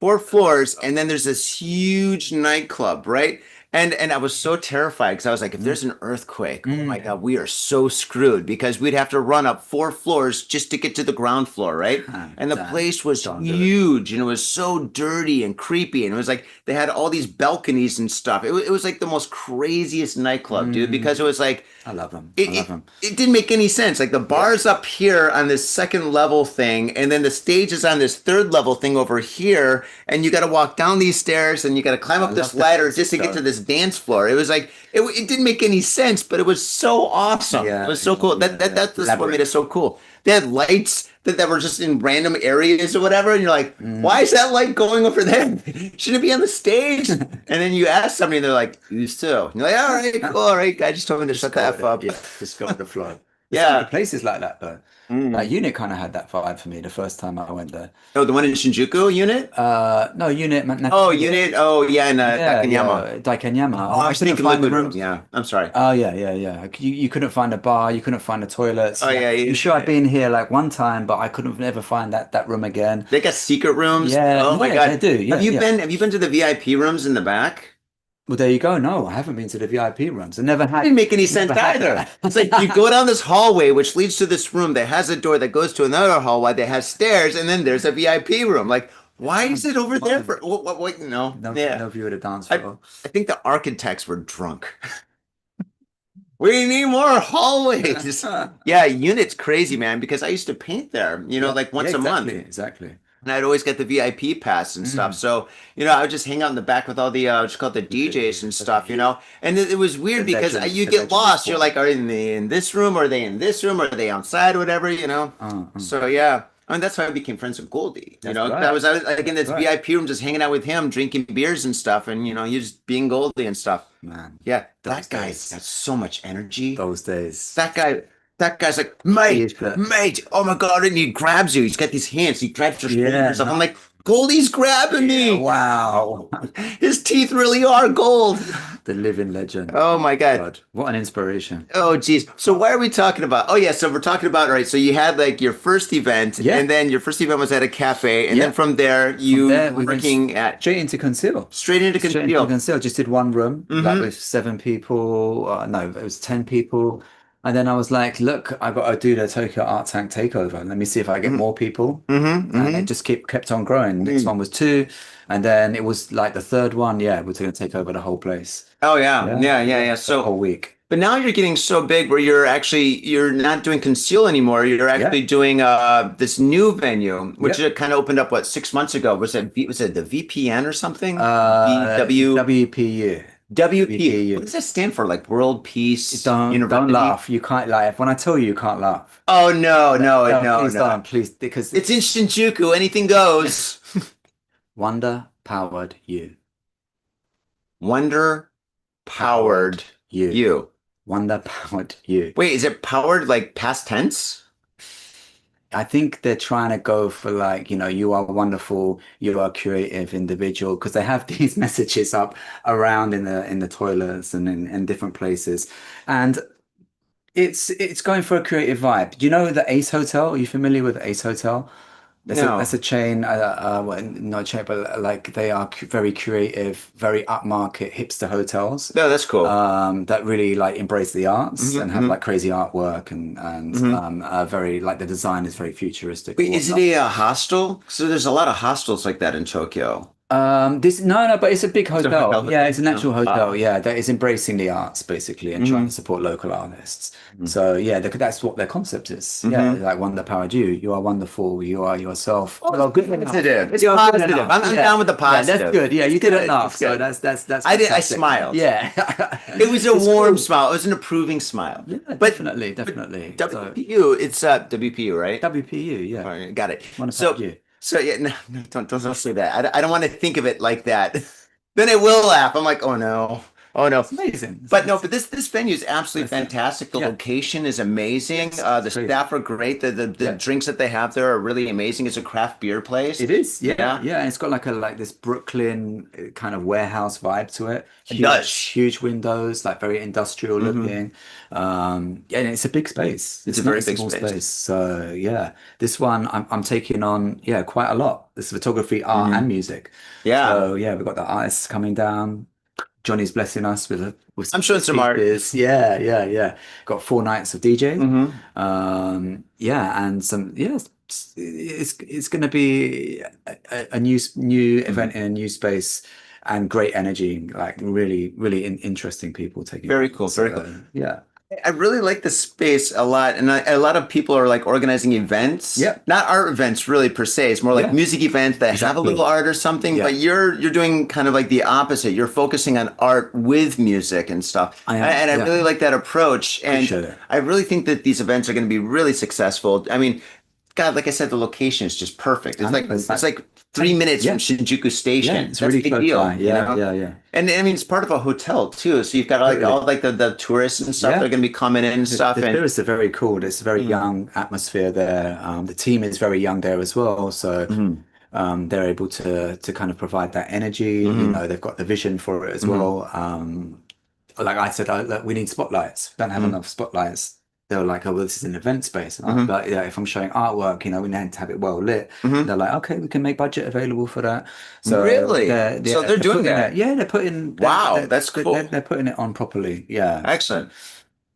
[SPEAKER 2] four floors, and then there's this huge nightclub, right? And I was so terrified because I was like, if
[SPEAKER 1] Mm,
[SPEAKER 2] there's an earthquake, oh my
[SPEAKER 1] mm.
[SPEAKER 2] God, we are so screwed because we'd have to run up 4 floors just to get to the ground floor, right? And the
[SPEAKER 1] Damn.
[SPEAKER 2] place was
[SPEAKER 1] Don't do it.
[SPEAKER 2] huge and it was so dirty and creepy. And it was like they had all these balconies and stuff. It was like the most craziest nightclub, dude, because it
[SPEAKER 1] Mm.
[SPEAKER 2] was like
[SPEAKER 1] I love them.
[SPEAKER 2] it,
[SPEAKER 1] I love
[SPEAKER 2] it
[SPEAKER 1] them.
[SPEAKER 2] it didn't make any sense. Like the
[SPEAKER 1] Yeah.
[SPEAKER 2] bar's up here on this second level thing, and then the stage is on this third level thing over here, and you got to walk down these stairs and you got to climb
[SPEAKER 1] I
[SPEAKER 2] up this
[SPEAKER 1] love that
[SPEAKER 2] ladder just to
[SPEAKER 1] concept
[SPEAKER 2] get to
[SPEAKER 1] though.
[SPEAKER 2] this dance floor. It was like it didn't make any sense, but it was so awesome. It
[SPEAKER 1] Yeah.
[SPEAKER 2] was so cool.
[SPEAKER 1] Yeah.
[SPEAKER 2] That's what made it
[SPEAKER 1] Labyrinth.
[SPEAKER 2] so cool. They had lights. that were just in random areas or whatever. And you're like, why is that light going over there? Shouldn't it be on the stage? And then you ask somebody, and they're like, used to. And you're like, all right, cool, all right. I just told me to shut the F up.
[SPEAKER 1] Yeah, just go with the flow. There's so many
[SPEAKER 2] Yeah.
[SPEAKER 1] places like that though. Like
[SPEAKER 2] Mm.
[SPEAKER 1] Unit kind of had that vibe for me the first time I went there.
[SPEAKER 2] Oh, the one in Shinjuku unit?
[SPEAKER 1] No, Unit,
[SPEAKER 2] Oh, unit. Oh, yeah, in
[SPEAKER 1] yeah,
[SPEAKER 2] Takayama.
[SPEAKER 1] yeah, Daikanyama.
[SPEAKER 2] Oh, I
[SPEAKER 1] I
[SPEAKER 2] was
[SPEAKER 1] couldn't
[SPEAKER 2] thinking
[SPEAKER 1] find the
[SPEAKER 2] liquid room.
[SPEAKER 1] rooms.
[SPEAKER 2] Yeah, I'm sorry.
[SPEAKER 1] Oh yeah, yeah, yeah. You couldn't find a bar, you couldn't find the toilets.
[SPEAKER 2] Oh,
[SPEAKER 1] Yeah.
[SPEAKER 2] yeah,
[SPEAKER 1] I'm sure I'd been here like one time, but I couldn't never find that room again.
[SPEAKER 2] they got secret rooms.
[SPEAKER 1] Yeah,
[SPEAKER 2] Oh my
[SPEAKER 1] yeah, they
[SPEAKER 2] God.
[SPEAKER 1] do. Yeah, yeah.
[SPEAKER 2] Have you been to the VIP rooms in the back?
[SPEAKER 1] Well, there you go. No, I haven't been to the VIP rooms. I never
[SPEAKER 2] That
[SPEAKER 1] had.
[SPEAKER 2] didn't make any sense
[SPEAKER 1] Never had
[SPEAKER 2] either.
[SPEAKER 1] that.
[SPEAKER 2] It's like you go down this hallway, which leads to this room that has a door that goes to another hallway that has stairs, and then there's a VIP room. Like, why is it over there for what no.
[SPEAKER 1] No,
[SPEAKER 2] Yeah.
[SPEAKER 1] no view of the dance
[SPEAKER 2] I,
[SPEAKER 1] floor.
[SPEAKER 2] I think the architects were drunk. We need more hallways. Yeah, unit's crazy, man, because I used to paint there,
[SPEAKER 1] Yeah,
[SPEAKER 2] like
[SPEAKER 1] yeah,
[SPEAKER 2] once a month.
[SPEAKER 1] exactly.
[SPEAKER 2] And I'd always get the VIP pass and stuff. So, I would just hang out in the back with all the, what's called the DJs and stuff. And it was weird because you
[SPEAKER 1] The
[SPEAKER 2] get
[SPEAKER 1] legend
[SPEAKER 2] lost. You're
[SPEAKER 1] sport.
[SPEAKER 2] like, are they in this room? Are they in this room? Are they outside? Whatever.
[SPEAKER 1] Uh.
[SPEAKER 2] So, yeah. I mean, that's how I became friends with Goldie.
[SPEAKER 1] That's
[SPEAKER 2] I
[SPEAKER 1] right.
[SPEAKER 2] was like in this
[SPEAKER 1] Right.
[SPEAKER 2] VIP room just hanging out with him, drinking beers and stuff. And, you just being Goldie and stuff.
[SPEAKER 1] Man,
[SPEAKER 2] Yeah,
[SPEAKER 1] those
[SPEAKER 2] that guy's
[SPEAKER 1] days.
[SPEAKER 2] got so much energy.
[SPEAKER 1] Those days.
[SPEAKER 2] That guy's like,
[SPEAKER 1] He
[SPEAKER 2] mate,
[SPEAKER 1] is the
[SPEAKER 2] mate, oh my God. And he grabs you. He's got these hands. He grabs your shoulders up.
[SPEAKER 1] no.
[SPEAKER 2] I'm like, Goldie's grabbing
[SPEAKER 1] Yeah,
[SPEAKER 2] me.
[SPEAKER 1] wow.
[SPEAKER 2] His teeth really are gold.
[SPEAKER 1] The living legend.
[SPEAKER 2] Oh my God.
[SPEAKER 1] God, what an inspiration.
[SPEAKER 2] Oh geez. So why are we talking about? Oh yeah, so we're talking about, all right, so you had like your first event,
[SPEAKER 1] Yeah.
[SPEAKER 2] and then your first event was at a cafe, and
[SPEAKER 1] Yeah.
[SPEAKER 2] then from there you
[SPEAKER 1] there,
[SPEAKER 2] were
[SPEAKER 1] we went
[SPEAKER 2] working at
[SPEAKER 1] Straight into Conceal.
[SPEAKER 2] straight into
[SPEAKER 1] Straight into
[SPEAKER 2] conceal.
[SPEAKER 1] Conceal. Just did one room, like
[SPEAKER 2] Mm-hmm.
[SPEAKER 1] with 7 people. No, it was 10 people. And then I was like, look, I got to do the Tokyo Art Tank takeover. Let me see if I get more people.
[SPEAKER 2] Mm-hmm.
[SPEAKER 1] And it
[SPEAKER 2] Mm-hmm.
[SPEAKER 1] just kept on growing. Next one was two. And then it was like the third one. Yeah, we're going to take over the whole place.
[SPEAKER 2] Oh yeah.
[SPEAKER 1] Yeah.
[SPEAKER 2] Yeah, yeah, yeah.
[SPEAKER 1] The
[SPEAKER 2] So
[SPEAKER 1] whole week.
[SPEAKER 2] but now you're getting so big where you're not doing conceal anymore. You're
[SPEAKER 1] Yeah.
[SPEAKER 2] actually doing this new venue, which
[SPEAKER 1] Yep.
[SPEAKER 2] kind of opened up 6 months ago. Was it the VPN or something? VW
[SPEAKER 1] WPU.
[SPEAKER 2] WP. What does that stand for? Like World Peace
[SPEAKER 1] Don't
[SPEAKER 2] University?
[SPEAKER 1] laugh. You can't laugh. When I tell you, you can't laugh.
[SPEAKER 2] Oh no, no, no,
[SPEAKER 1] Please
[SPEAKER 2] no.
[SPEAKER 1] don't. Please, because
[SPEAKER 2] It's in Shinjuku. Anything goes.
[SPEAKER 1] wonder powered you.
[SPEAKER 2] Wonder powered
[SPEAKER 1] You.
[SPEAKER 2] you.
[SPEAKER 1] Wonder powered you.
[SPEAKER 2] Wait, is it powered like past tense?
[SPEAKER 1] I think they're trying to go for like, you are wonderful, you are a creative individual, because they have these messages up around in the toilets and in different places. And it's going for a creative vibe. Do you know the Ace Hotel? Are you familiar with Ace Hotel? That's
[SPEAKER 2] No.
[SPEAKER 1] a chain, well, not a chain, but like they are very creative, very upmarket hipster hotels.
[SPEAKER 2] No, that's cool.
[SPEAKER 1] That really like embrace the arts and have
[SPEAKER 2] Mhm.
[SPEAKER 1] like crazy artwork and
[SPEAKER 2] Mhm.
[SPEAKER 1] very like the design is very futuristic
[SPEAKER 2] Wait,
[SPEAKER 1] and
[SPEAKER 2] is it
[SPEAKER 1] whatnot.
[SPEAKER 2] a hostel? So there's a lot of hostels like that in Tokyo.
[SPEAKER 1] This no, but it's a big
[SPEAKER 2] It's a
[SPEAKER 1] hotel.
[SPEAKER 2] hotel.
[SPEAKER 1] Yeah, it's an actual hotel.
[SPEAKER 2] Wow.
[SPEAKER 1] Yeah, that is embracing the arts basically and trying
[SPEAKER 2] Mhm.
[SPEAKER 1] to support local artists.
[SPEAKER 2] Mhm.
[SPEAKER 1] So yeah, that's what their concept is. Yeah,
[SPEAKER 2] Mhm.
[SPEAKER 1] like wonder powered you. You are wonderful. You are yourself. Well, good enough.
[SPEAKER 2] Positive. It's
[SPEAKER 1] You're good
[SPEAKER 2] positive.
[SPEAKER 1] enough.
[SPEAKER 2] I'm
[SPEAKER 1] Yeah.
[SPEAKER 2] down with the
[SPEAKER 1] Yeah, that's
[SPEAKER 2] positive.
[SPEAKER 1] good. Yeah, you
[SPEAKER 2] It's
[SPEAKER 1] did
[SPEAKER 2] good.
[SPEAKER 1] enough.
[SPEAKER 2] It's
[SPEAKER 1] So
[SPEAKER 2] good.
[SPEAKER 1] that's
[SPEAKER 2] I did. I
[SPEAKER 1] fantastic.
[SPEAKER 2] smiled.
[SPEAKER 1] Yeah.
[SPEAKER 2] It was a
[SPEAKER 1] It's
[SPEAKER 2] warm
[SPEAKER 1] cool.
[SPEAKER 2] smile. It was an approving smile.
[SPEAKER 1] Yeah,
[SPEAKER 2] But
[SPEAKER 1] definitely. So
[SPEAKER 2] WPU, it's WPU, right?
[SPEAKER 1] WPU,
[SPEAKER 2] All
[SPEAKER 1] yeah.
[SPEAKER 2] right, got it.
[SPEAKER 1] Wonder
[SPEAKER 2] So
[SPEAKER 1] powered you.
[SPEAKER 2] so yeah, no, no, don't say that. I don't want to think of it like that. Then I will laugh. I'm like, oh no, oh no.
[SPEAKER 1] It's amazing. It's
[SPEAKER 2] But no,
[SPEAKER 1] amazing.
[SPEAKER 2] but this venue is absolutely
[SPEAKER 1] That's it.
[SPEAKER 2] fantastic. The
[SPEAKER 1] Yeah.
[SPEAKER 2] location is amazing.
[SPEAKER 1] Yes,
[SPEAKER 2] The
[SPEAKER 1] it's great.
[SPEAKER 2] staff are great. The
[SPEAKER 1] Yeah.
[SPEAKER 2] drinks that they have there are really amazing. It's a craft beer place.
[SPEAKER 1] It is, yeah,
[SPEAKER 2] Yeah,
[SPEAKER 1] yeah. And it's got like this Brooklyn kind of warehouse vibe to it.
[SPEAKER 2] it does.
[SPEAKER 1] Huge windows, like very industrial
[SPEAKER 2] Mhm.
[SPEAKER 1] looking. Yeah, and it's a big space.
[SPEAKER 2] It's
[SPEAKER 1] It's
[SPEAKER 2] a
[SPEAKER 1] not
[SPEAKER 2] very
[SPEAKER 1] a
[SPEAKER 2] big
[SPEAKER 1] small
[SPEAKER 2] space.
[SPEAKER 1] space. So yeah, this one I'm taking on, yeah, quite a lot. This photography, art,
[SPEAKER 2] Mhm.
[SPEAKER 1] and music.
[SPEAKER 2] Yeah,
[SPEAKER 1] So yeah, we've got the artists coming down. Johnny's blessing us with
[SPEAKER 2] I'm
[SPEAKER 1] some
[SPEAKER 2] showing some art.
[SPEAKER 1] speakers. Yeah, yeah, yeah. Got 4 nights of DJ.
[SPEAKER 2] Hmm.
[SPEAKER 1] Yeah, and some it's going to be a new event in a new space and great energy, like really interesting people taking
[SPEAKER 2] Very
[SPEAKER 1] part.
[SPEAKER 2] cool. Very cool.
[SPEAKER 1] So yeah,
[SPEAKER 2] I really like the space a lot, and a lot of people are like organizing events.
[SPEAKER 1] yeah,
[SPEAKER 2] Not art events really per se. It's more like
[SPEAKER 1] yeah,
[SPEAKER 2] music events that have a
[SPEAKER 1] exactly.
[SPEAKER 2] little art or something.
[SPEAKER 1] Yeah,
[SPEAKER 2] But you're doing kind of like the opposite. You're focusing on art with music and stuff.
[SPEAKER 1] I am.
[SPEAKER 2] And I
[SPEAKER 1] Yeah,
[SPEAKER 2] really like that approach. And
[SPEAKER 1] appreciate it.
[SPEAKER 2] I really think that these events are going to be really successful. I mean, God, like I said, the location is just perfect.
[SPEAKER 1] I
[SPEAKER 2] It's
[SPEAKER 1] know
[SPEAKER 2] like
[SPEAKER 1] it's
[SPEAKER 2] it's
[SPEAKER 1] like
[SPEAKER 2] like 3 minutes from
[SPEAKER 1] yeah,
[SPEAKER 2] Shinjuku
[SPEAKER 1] yeah,
[SPEAKER 2] Station.
[SPEAKER 1] it's
[SPEAKER 2] That's a
[SPEAKER 1] really
[SPEAKER 2] big
[SPEAKER 1] close by.
[SPEAKER 2] deal, you
[SPEAKER 1] Yeah,
[SPEAKER 2] know?
[SPEAKER 1] yeah, yeah.
[SPEAKER 2] And I mean, it's part of a hotel too. So you've got like
[SPEAKER 1] Totally.
[SPEAKER 2] all like the tourists and stuff that
[SPEAKER 1] Yeah.
[SPEAKER 2] are going to be coming in and
[SPEAKER 1] The
[SPEAKER 2] stuff. And
[SPEAKER 1] tourists are very cool. There's a very
[SPEAKER 2] mm,
[SPEAKER 1] young atmosphere there. The team is very young there as well. So
[SPEAKER 2] mm,
[SPEAKER 1] they're able to kind of provide that energy. You
[SPEAKER 2] mm,
[SPEAKER 1] know, they've got the vision for it as
[SPEAKER 2] mm,
[SPEAKER 1] well. Like I said, look, we need spotlights. Don't have
[SPEAKER 2] mm,
[SPEAKER 1] enough spotlights. They were like, oh, well, this is an event space. And I'm
[SPEAKER 2] mm,
[SPEAKER 1] like, yeah, if I'm showing artwork, we need to have it well lit. And
[SPEAKER 2] mm.
[SPEAKER 1] they're like, okay, we can make budget available for that. So
[SPEAKER 2] Really? So they're
[SPEAKER 1] they're
[SPEAKER 2] doing
[SPEAKER 1] putting
[SPEAKER 2] that.
[SPEAKER 1] it, yeah, they're putting
[SPEAKER 2] Wow, that's
[SPEAKER 1] they're
[SPEAKER 2] cool.
[SPEAKER 1] putting it on properly. Yeah.
[SPEAKER 2] Excellent.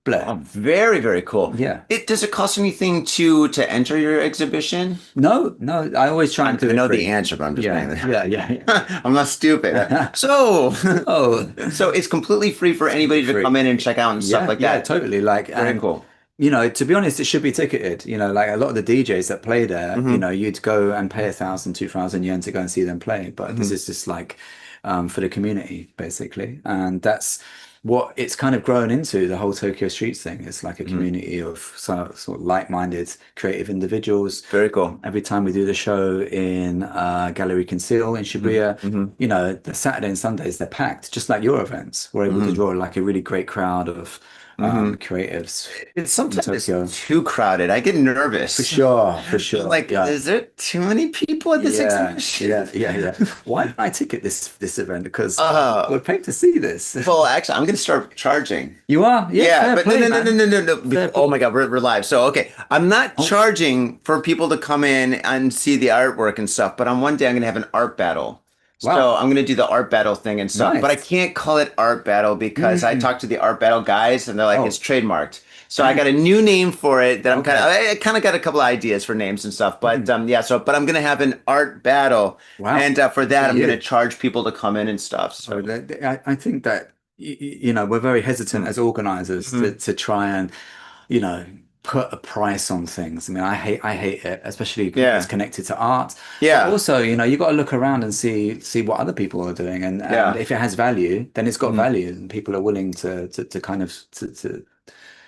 [SPEAKER 1] Bleh.
[SPEAKER 2] Oh, very, very cool.
[SPEAKER 1] Yeah.
[SPEAKER 2] It does it cost anything to enter your exhibition?
[SPEAKER 1] No, no, I always try and do
[SPEAKER 2] I
[SPEAKER 1] it
[SPEAKER 2] know the
[SPEAKER 1] free.
[SPEAKER 2] answer, but I'm just
[SPEAKER 1] Yeah,
[SPEAKER 2] saying
[SPEAKER 1] yeah, yeah,
[SPEAKER 2] that. I'm not stupid.
[SPEAKER 1] yeah.
[SPEAKER 2] So,
[SPEAKER 1] Oh,
[SPEAKER 2] so it's completely free for
[SPEAKER 1] completely
[SPEAKER 2] anybody to
[SPEAKER 1] free.
[SPEAKER 2] come in and check out and stuff
[SPEAKER 1] Yeah,
[SPEAKER 2] like
[SPEAKER 1] yeah,
[SPEAKER 2] that.
[SPEAKER 1] totally. Like,
[SPEAKER 2] Very
[SPEAKER 1] and
[SPEAKER 2] cool.
[SPEAKER 1] to be honest, it should be ticketed. Like a lot of the DJs that play there,
[SPEAKER 2] Hmm.
[SPEAKER 1] you'd go and pay 1,000, 2,000 yen to go and see them play. But this
[SPEAKER 2] Hmm.
[SPEAKER 1] is just like for the community, basically. And that's what it's kind of grown into, the whole Tokyo Streets thing. It's like a
[SPEAKER 2] Hmm.
[SPEAKER 1] community of sort of like-minded, creative individuals.
[SPEAKER 2] Very cool.
[SPEAKER 1] Every time we do the show in Gallery Conceal in
[SPEAKER 2] Hmm.
[SPEAKER 1] Shibuya,
[SPEAKER 2] Hmm.
[SPEAKER 1] the Saturday and Sundays, they're packed, just like your events. We're able to
[SPEAKER 2] Hmm.
[SPEAKER 1] draw like a really great crowd of
[SPEAKER 2] Hmm.
[SPEAKER 1] creatives
[SPEAKER 2] It's
[SPEAKER 1] in
[SPEAKER 2] sometimes
[SPEAKER 1] Tokyo.
[SPEAKER 2] it's too crowded. I get
[SPEAKER 1] For
[SPEAKER 2] nervous.
[SPEAKER 1] sure, for
[SPEAKER 2] I'm
[SPEAKER 1] sure.
[SPEAKER 2] like,
[SPEAKER 1] Yeah.
[SPEAKER 2] is there too many people at this
[SPEAKER 1] Yeah,
[SPEAKER 2] exhibition?
[SPEAKER 1] yeah, yeah, yeah. Why did I ticket this event? Because
[SPEAKER 2] Uh,
[SPEAKER 1] we're paying to see this.
[SPEAKER 2] well, actually, I'm going to start charging.
[SPEAKER 1] You are? Yeah,
[SPEAKER 2] Yeah,
[SPEAKER 1] fair
[SPEAKER 2] but no,
[SPEAKER 1] play,
[SPEAKER 2] no, no, no,
[SPEAKER 1] man.
[SPEAKER 2] no, no, no.
[SPEAKER 1] Fair
[SPEAKER 2] Oh
[SPEAKER 1] play.
[SPEAKER 2] my God, we're live. So, okay, I'm not
[SPEAKER 1] Oh,
[SPEAKER 2] charging for people to come in and see the artwork and stuff, but on one day I'm going to have an art battle. So
[SPEAKER 1] wow.
[SPEAKER 2] I'm going to do the art battle thing and stuff, but I
[SPEAKER 1] Nice.
[SPEAKER 2] can't call it art battle because I
[SPEAKER 1] Mm.
[SPEAKER 2] talked to the art battle guys and they're like, it's
[SPEAKER 1] Oh,
[SPEAKER 2] trademarked. So I got
[SPEAKER 1] dang.
[SPEAKER 2] a new name for it that I'm kind of,
[SPEAKER 1] Okay.
[SPEAKER 2] I kind of got a couple of ideas for names and stuff, but
[SPEAKER 1] Mhm.
[SPEAKER 2] yeah, so, but I'm going to have an art battle.
[SPEAKER 1] Wow.
[SPEAKER 2] And for
[SPEAKER 1] For
[SPEAKER 2] that, I'm going to
[SPEAKER 1] you.
[SPEAKER 2] charge people to come in and stuff.
[SPEAKER 1] So
[SPEAKER 2] So,
[SPEAKER 1] I think that we're very hesitant
[SPEAKER 2] mm,
[SPEAKER 1] as organizers
[SPEAKER 2] mhm.
[SPEAKER 1] to try and you know put a price on things. I mean, I hate it, especially if it's
[SPEAKER 2] Yeah,
[SPEAKER 1] connected to art. But
[SPEAKER 2] yeah,
[SPEAKER 1] also, you got to look around and see what other people are doing, and
[SPEAKER 2] yeah.
[SPEAKER 1] if it has value, then it's got
[SPEAKER 2] Mhm.
[SPEAKER 1] value, and people are willing to kind of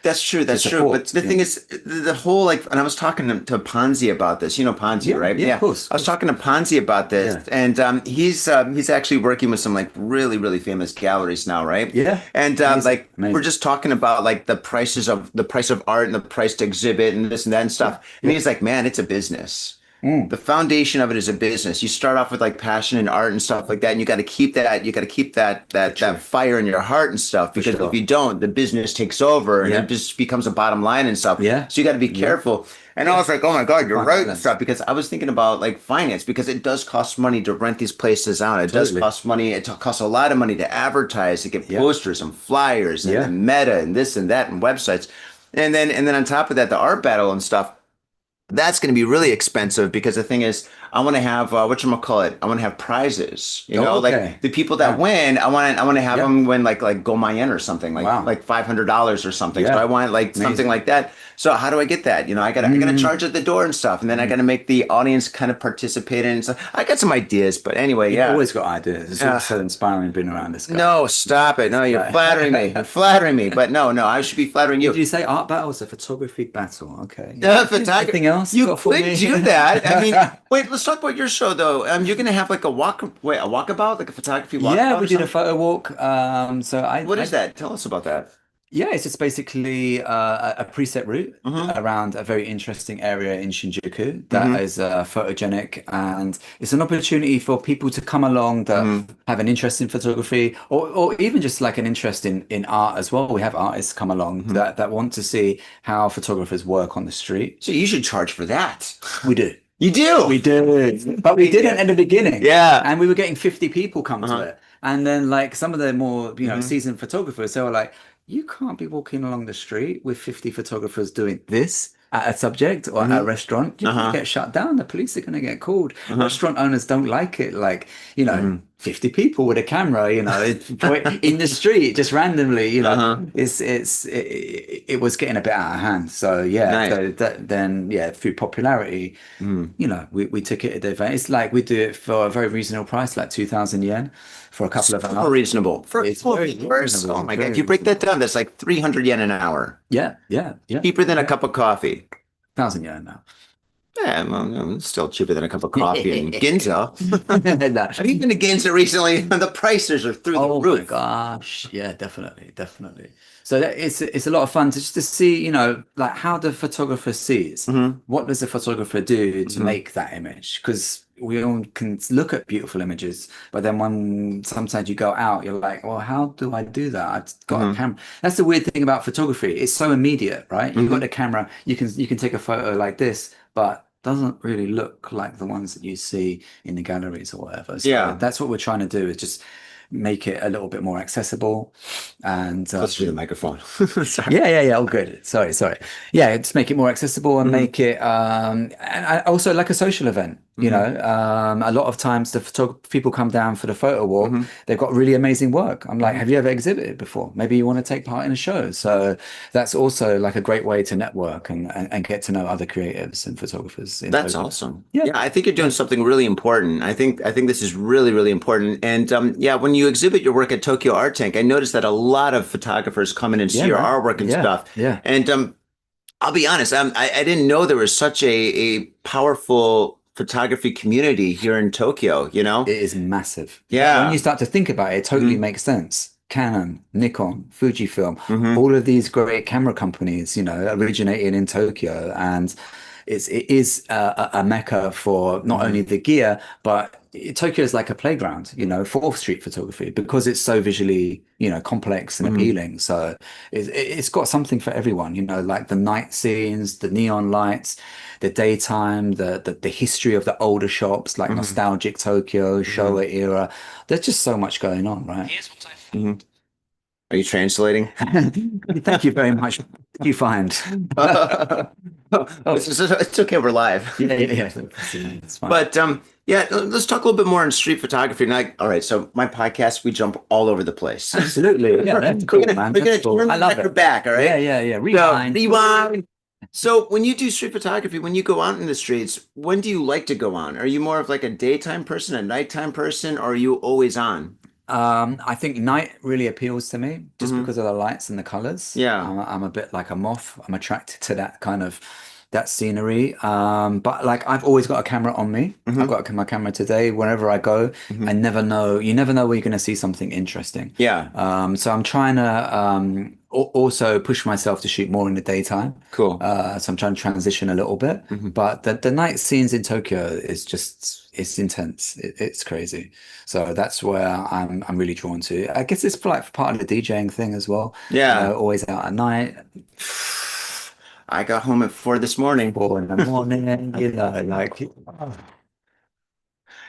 [SPEAKER 2] That's true.
[SPEAKER 1] to
[SPEAKER 2] That's true. But
[SPEAKER 1] support.
[SPEAKER 2] the thing is, the whole like, and I was talking to Ponzi about this. You know Ponzi,
[SPEAKER 1] Yeah,
[SPEAKER 2] right?
[SPEAKER 1] yeah,
[SPEAKER 2] Yeah.
[SPEAKER 1] of
[SPEAKER 2] I was
[SPEAKER 1] course,
[SPEAKER 2] talking to Ponzi about this,
[SPEAKER 1] yeah,
[SPEAKER 2] and he's actually working with some like really really famous galleries now, right?
[SPEAKER 1] yeah,
[SPEAKER 2] And
[SPEAKER 1] amazing,
[SPEAKER 2] like we're
[SPEAKER 1] amazing.
[SPEAKER 2] just talking about like the price of art and the price to exhibit and this and that and
[SPEAKER 1] Yeah,
[SPEAKER 2] stuff. And
[SPEAKER 1] yeah.
[SPEAKER 2] he's like, man, it's a business. The
[SPEAKER 1] Mm,
[SPEAKER 2] foundation of it is a business. You start off with like passion and art and stuff like that, and you got to keep that. You got to keep
[SPEAKER 1] for
[SPEAKER 2] that
[SPEAKER 1] sure,
[SPEAKER 2] fire in your heart and stuff.
[SPEAKER 1] for
[SPEAKER 2] Because if
[SPEAKER 1] sure.
[SPEAKER 2] you don't, the business takes over and it
[SPEAKER 1] Yeah,
[SPEAKER 2] just becomes a bottom line and stuff.
[SPEAKER 1] yeah,
[SPEAKER 2] So you got to be
[SPEAKER 1] yeah,
[SPEAKER 2] careful. And I
[SPEAKER 1] yeah.
[SPEAKER 2] was like, oh my God, you're
[SPEAKER 1] Fine
[SPEAKER 2] right and
[SPEAKER 1] balance.
[SPEAKER 2] stuff. Because I was thinking about like finance because it does cost money to rent these places out. It does
[SPEAKER 1] Totally.
[SPEAKER 2] cost money. It costs a lot of money to advertise, to get
[SPEAKER 1] Yeah,
[SPEAKER 2] posters and flyers and the
[SPEAKER 1] yeah.
[SPEAKER 2] meta and this and that and websites. And then on top of that, the art battle and stuff. That's going to be really expensive because the thing is, I want to have whatchamacallit, I want to have prizes. You
[SPEAKER 1] Oh,
[SPEAKER 2] know, like
[SPEAKER 1] okay.
[SPEAKER 2] the people that
[SPEAKER 1] Yeah.
[SPEAKER 2] win, I want to have
[SPEAKER 1] Yeah.
[SPEAKER 2] them win like Gomayen or something,
[SPEAKER 1] Wow.
[SPEAKER 2] like $500 or something. So I
[SPEAKER 1] Yeah.
[SPEAKER 2] want like something
[SPEAKER 1] Amazing.
[SPEAKER 2] like that. So how do I get that? I gotta
[SPEAKER 1] Mm,
[SPEAKER 2] charge at the door and stuff, and then I
[SPEAKER 1] mm.
[SPEAKER 2] gotta make the audience kind of participate in it. So I got some ideas, but anyway,
[SPEAKER 1] You've
[SPEAKER 2] yeah.
[SPEAKER 1] always got ideas. It's
[SPEAKER 2] Uh,
[SPEAKER 1] always so inspiring being around this guy.
[SPEAKER 2] no, stop it. No, you're flattering me. You're
[SPEAKER 1] Right.
[SPEAKER 2] flattering me. But no, no, I should be flattering
[SPEAKER 1] Did
[SPEAKER 2] you.
[SPEAKER 1] you say art battle? It's a photography battle. Okay.
[SPEAKER 2] Photography.
[SPEAKER 1] Anything else you
[SPEAKER 2] You
[SPEAKER 1] got for
[SPEAKER 2] could
[SPEAKER 1] me?
[SPEAKER 2] do that. I mean, wait, let's talk about your show though. You're gonna have like a walkabout, like a photography
[SPEAKER 1] Yeah,
[SPEAKER 2] walkabout or
[SPEAKER 1] we did a
[SPEAKER 2] something?
[SPEAKER 1] photo walk. So
[SPEAKER 2] What is that? Tell us about that.
[SPEAKER 1] yeah, it's just basically a preset route
[SPEAKER 2] Mm-hmm.
[SPEAKER 1] around a very interesting area in Shinjuku that
[SPEAKER 2] Mm-hmm.
[SPEAKER 1] is photogenic, and it's an opportunity for people to come along that
[SPEAKER 2] Mm-hmm.
[SPEAKER 1] have an interest in photography, or even just like an interest in art as well. We have artists come along
[SPEAKER 2] Mm-hmm.
[SPEAKER 1] that want to see how photographers work on the street.
[SPEAKER 2] So you should charge for that.
[SPEAKER 1] We do.
[SPEAKER 2] You do.
[SPEAKER 1] We did, but we didn't
[SPEAKER 2] Yeah.
[SPEAKER 1] at the beginning,
[SPEAKER 2] Yeah.
[SPEAKER 1] and we were getting 50 people come to
[SPEAKER 2] Uh-huh.
[SPEAKER 1] it, and then like some of the more
[SPEAKER 2] Mm-hmm.
[SPEAKER 1] seasoned photographers, they were like, "You can't be walking along the street with 50 photographers doing this at a subject or at a
[SPEAKER 2] Mm-hmm.
[SPEAKER 1] restaurant. You're gonna
[SPEAKER 2] Uh-huh.
[SPEAKER 1] get shut down. The police are gonna get called.
[SPEAKER 2] Uh-huh.
[SPEAKER 1] Restaurant owners don't like it. Like
[SPEAKER 2] Mm-hmm.
[SPEAKER 1] 50 people with a camera, in the street just randomly.
[SPEAKER 2] Uh-huh.
[SPEAKER 1] It was getting a bit out of hand. So yeah,
[SPEAKER 2] Nice.
[SPEAKER 1] so then yeah, through popularity
[SPEAKER 2] Mm.
[SPEAKER 1] we ticketed the event. It's like we do it for a very reasonable price, like 2,000 yen for a couple of
[SPEAKER 2] Super
[SPEAKER 1] hours.
[SPEAKER 2] reasonable. For
[SPEAKER 1] It's
[SPEAKER 2] for
[SPEAKER 1] very
[SPEAKER 2] viewers. Oh
[SPEAKER 1] reasonable,
[SPEAKER 2] my God.
[SPEAKER 1] very
[SPEAKER 2] If you break that
[SPEAKER 1] reasonable.
[SPEAKER 2] down, that's like 300 yen an hour.
[SPEAKER 1] Yeah, yeah, yeah,
[SPEAKER 2] Cheaper than a
[SPEAKER 1] yeah.
[SPEAKER 2] cup of coffee.
[SPEAKER 1] 1,000 yen now.
[SPEAKER 2] Yeah, well, it's still cheaper than a cup of coffee in Ginza.
[SPEAKER 1] No.
[SPEAKER 2] Have you been to Ginza recently? The prices are through the
[SPEAKER 1] Oh my
[SPEAKER 2] roof.
[SPEAKER 1] gosh. Yeah, definitely, definitely. So it's a lot of fun to just to see, like how the photographer sees.
[SPEAKER 2] Hmm.
[SPEAKER 1] What does the photographer do to
[SPEAKER 2] Hmm.
[SPEAKER 1] make that image? Because we all can look at beautiful images, but then when sometimes you go out, you're like, well, how do I do that? I've got a
[SPEAKER 2] Hmm.
[SPEAKER 1] camera. That's the weird thing about photography. It's so immediate, right? You got
[SPEAKER 2] Hmm.
[SPEAKER 1] the camera, you can take a photo like this, but doesn't really look like the ones that you see in the galleries or whatever. So
[SPEAKER 2] Yeah.
[SPEAKER 1] that's what we're trying to do is just make it a little bit more accessible. And
[SPEAKER 2] Closer to the microphone. Sorry.
[SPEAKER 1] yeah, yeah, yeah. All good. Sorry, sorry. Yeah, just make it more accessible and
[SPEAKER 2] Hmm.
[SPEAKER 1] make it, and also like a social event.
[SPEAKER 2] Hmm.
[SPEAKER 1] A lot of times the people come down for the photo walk.
[SPEAKER 2] Hmm.
[SPEAKER 1] They've got really amazing work. I'm like,
[SPEAKER 2] Hmm.
[SPEAKER 1] have you ever exhibited before? Maybe you want to take part in a show. So that's also like a great way to network and get to know other creatives and photographers in
[SPEAKER 2] That's
[SPEAKER 1] Tokyo.
[SPEAKER 2] awesome.
[SPEAKER 1] Yeah,
[SPEAKER 2] Yeah, I think you're doing
[SPEAKER 1] yeah,
[SPEAKER 2] something really important. I think this is really, really important. And yeah, when you exhibit your work at Tokyo Art Tank, I noticed that a lot of photographers come in and see
[SPEAKER 1] yeah,
[SPEAKER 2] your
[SPEAKER 1] man.
[SPEAKER 2] artwork and
[SPEAKER 1] Yeah,
[SPEAKER 2] stuff.
[SPEAKER 1] yeah.
[SPEAKER 2] And I'll be honest, I didn't know there was such a powerful photography community here in Tokyo, you know?
[SPEAKER 1] It is massive. When you
[SPEAKER 2] Yeah.
[SPEAKER 1] start to think about it, it totally
[SPEAKER 2] Hmm.
[SPEAKER 1] makes sense. Canon, Nikon, Fujifilm,
[SPEAKER 2] Hmm.
[SPEAKER 1] all of these great camera companies, originated in Tokyo, and it is a mecca for not only
[SPEAKER 2] Hmm.
[SPEAKER 1] the gear, but Tokyo is like a playground, for street photography because it's so visually, complex and
[SPEAKER 2] Hmm.
[SPEAKER 1] appealing. So it's got something for everyone, like the night scenes, the neon lights, the daytime, the history of the older shops, like
[SPEAKER 2] Hmm.
[SPEAKER 1] nostalgic Tokyo,
[SPEAKER 2] Hmm.
[SPEAKER 1] Showa era. There's just so much going on, right?
[SPEAKER 2] Hmm. Are you translating?
[SPEAKER 1] Thank you very much. What did you find? Oh,
[SPEAKER 2] It's okay, we're live.
[SPEAKER 1] yeah, yeah, yeah. It's fine.
[SPEAKER 2] But yeah, let's talk a little bit more on street photography. Now, all right, so my podcast, we jump all over the place.
[SPEAKER 1] Absolutely. Yeah, that's cool, man.
[SPEAKER 2] We're
[SPEAKER 1] That's
[SPEAKER 2] gonna
[SPEAKER 1] cool.
[SPEAKER 2] turn
[SPEAKER 1] I
[SPEAKER 2] the
[SPEAKER 1] love
[SPEAKER 2] record
[SPEAKER 1] it.
[SPEAKER 2] back, all
[SPEAKER 1] Yeah,
[SPEAKER 2] right?
[SPEAKER 1] yeah, yeah.
[SPEAKER 2] So
[SPEAKER 1] Rewind.
[SPEAKER 2] rewind. So when you do street photography, when you go out in the streets, when do you like to go on? Are you more of like a daytime person, a nighttime person, or are you always on?
[SPEAKER 1] I think night really appeals to me just
[SPEAKER 2] Hmm.
[SPEAKER 1] because of the lights and the colors.
[SPEAKER 2] Yeah.
[SPEAKER 1] I'm a bit like a moth. I'm attracted to that kind of that scenery. But like I've always got a camera on me. I've
[SPEAKER 2] Hmm.
[SPEAKER 1] got my camera today. Wherever I go, I
[SPEAKER 2] Hmm.
[SPEAKER 1] never know. You never know where you're going to see something interesting.
[SPEAKER 2] Yeah.
[SPEAKER 1] So I'm trying to also push myself to shoot more in the daytime.
[SPEAKER 2] Cool.
[SPEAKER 1] So I'm trying to transition a little bit.
[SPEAKER 2] Hmm.
[SPEAKER 1] But the night scenes in Tokyo is just it's intense. It's crazy. So that's where I'm really drawn to. I guess it's like part of the DJing thing as well.
[SPEAKER 2] Yeah.
[SPEAKER 1] Always out at night,
[SPEAKER 2] I got home at 4 this morning.
[SPEAKER 1] 4 in the morning, like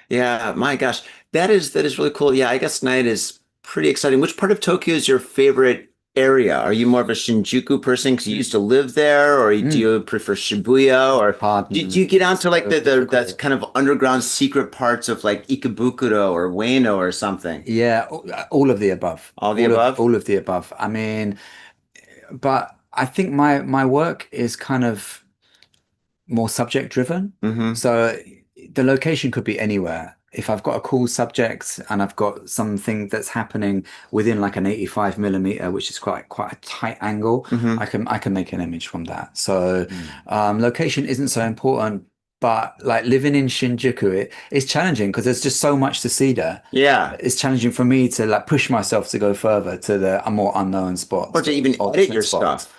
[SPEAKER 2] Yeah, my gosh. That is really cool. Yeah, I guess night is pretty exciting. Which part of Tokyo is your favorite area? Are you more of a Shinjuku person because you used to live there, or do
[SPEAKER 1] mm,
[SPEAKER 2] you prefer Shibuya, or do
[SPEAKER 1] pardon.
[SPEAKER 2] you get down to like
[SPEAKER 1] So
[SPEAKER 2] the
[SPEAKER 1] difficult.
[SPEAKER 2] kind of underground secret parts of like Ikebukuro or Ueno or something?
[SPEAKER 1] Yeah, all of the above.
[SPEAKER 2] All the
[SPEAKER 1] All of
[SPEAKER 2] above?
[SPEAKER 1] all of the above. I mean, but I think my work is kind of more subject driven.
[SPEAKER 2] Mm-hmm.
[SPEAKER 1] So the location could be anywhere. If I've got a cool subject and I've got something that's happening within like an 85 millimeter, which is quite a tight angle,
[SPEAKER 2] Mm-hmm.
[SPEAKER 1] I can make an image from that. So
[SPEAKER 2] Mm.
[SPEAKER 1] location isn't so important, but like living in Shinjuku, it's challenging because there's just so much to see there.
[SPEAKER 2] Yeah.
[SPEAKER 1] It's challenging for me to like push myself to go further to the more unknown
[SPEAKER 2] Or
[SPEAKER 1] spots
[SPEAKER 2] to even
[SPEAKER 1] or
[SPEAKER 2] edit
[SPEAKER 1] different
[SPEAKER 2] your
[SPEAKER 1] spots.
[SPEAKER 2] stuff.